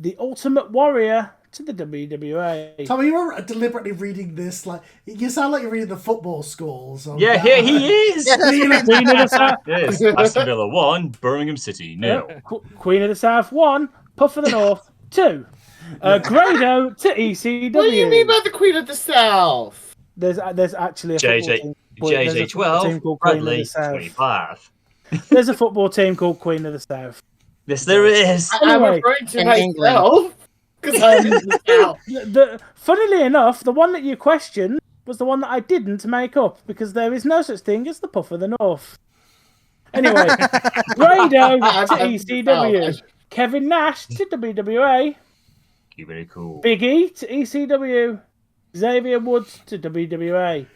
The Ultimate Warrior to the WWE. Tommy, you're deliberately reading this like you sound like you're reading the football scores. Yeah, here he is. Queen of the South. Yes, Aston Villa 1, Birmingham City 0. Queen of the South 1. Puff of the North 2. Grado to ECW. What do you mean by the Queen of the South? There's actually a football team. There's a JJ football team 12, called Queen of the Bradley South. 25. There's a football team called Queen of the South. Yes, there is. I'm Anyway, referring to in myself. Because I'm in the South. Funnily enough, the one that you questioned was the one that I didn't make up because there is no such thing as the Puff of the North. Anyway, Grado to ECW. Kevin Nash to WWE. Keep it cool. Big E to ECW. Xavier Woods to WWE.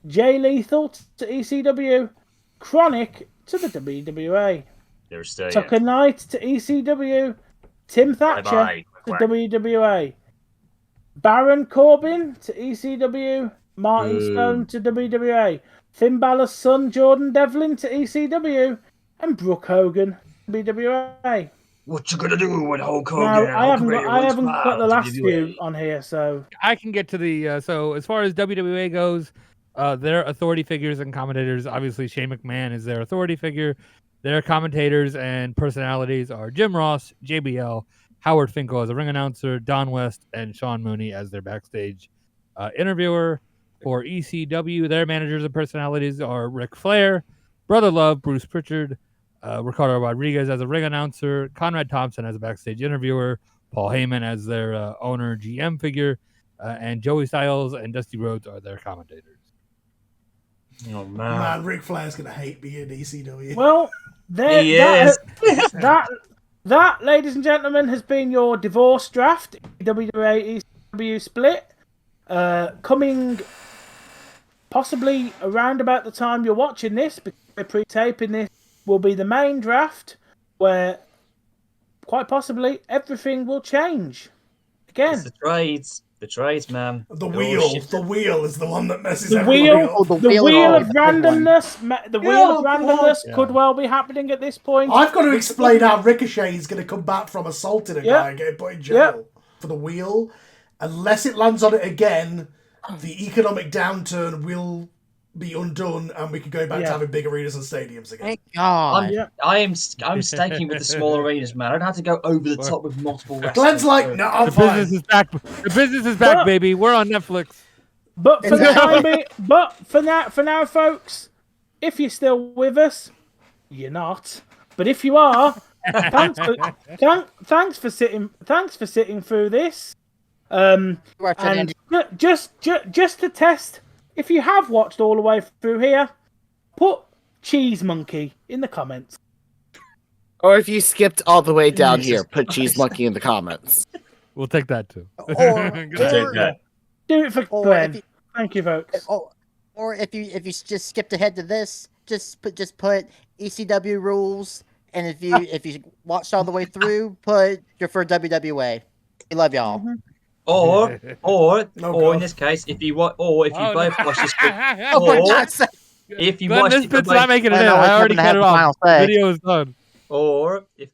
Jay Lethal to ECW. Chronic to the WWE. They're staying. Tucker Knight to ECW. Tim Thatcher Bye-bye. to WWE. Baron Corbin to ECW. Martin Stone to WWE. Finn Balor's son Jordan Devlin to ECW. And Brooke Hogan to WWE. What you gonna do when Hulk Hogan Now, and I Hulk haven't Hogan got the last WWE? few on here, so I can get to the so as far as WWA goes, their authority figures and commentators. Obviously, Shane McMahon is their authority figure. Their commentators and personalities are Jim Ross, JBL, Howard Finkel as a ring announcer, Don West, and Sean Mooney as their backstage interviewer. For ECW, their managers and personalities are Ric Flair, Brother Love, Bruce Pritchard, Ricardo Rodriguez as a ring announcer, Conrad Thompson as a backstage interviewer, Paul Heyman as their owner GM figure, and Joey Styles and Dusty Rhodes are their commentators. Oh Man, Ric Flair's gonna hate me in ECW. well, there He that, is. that, ladies and gentlemen, has been your divorce draft WWA ECW split. Coming possibly around about the time you're watching this, because we're pre-taping this, will be the main draft, where quite possibly everything will change again. It's the trades, man. The It all wheel shifted. is the one that messes The everybody wheel, up. the the wheel wheel is of the big one. randomness, the wheel of Yeah, randomness God. could well be happening at this point. I've got to explain how Ricochet is going to come back from assaulting a guy and getting put in jail for the wheel. Unless it lands on it again, the economic downturn will be undone and we can go back to having big arenas and stadiums again. Thank God. I'm staking with the small arenas, man. I don't have to go over the top with multiple wrestlers. Glenn's like, no, I'm The fine. business is back. The business is back, baby. We're on Netflix. But for the time being, for now, folks, if you're still with us, you're not. But if you are, thanks for sitting through this. And just to test, if you have watched all the way through here, put Cheese Monkey in the comments. Or if you skipped all the way down here, put Cheese Monkey in the comments. We'll take that too. Or Do it for Glenn. Thank you, folks. or if you just skipped ahead to this, just put ECW rules, and if you watched all the way through, put you're for WWA. We love y'all. Or in this case, if you both watch this, Oh, for God's sake. if you Glenn, watch this it, bit's not making it in. I know, I it's already gonna have cut it the final off. say. Video is done. or if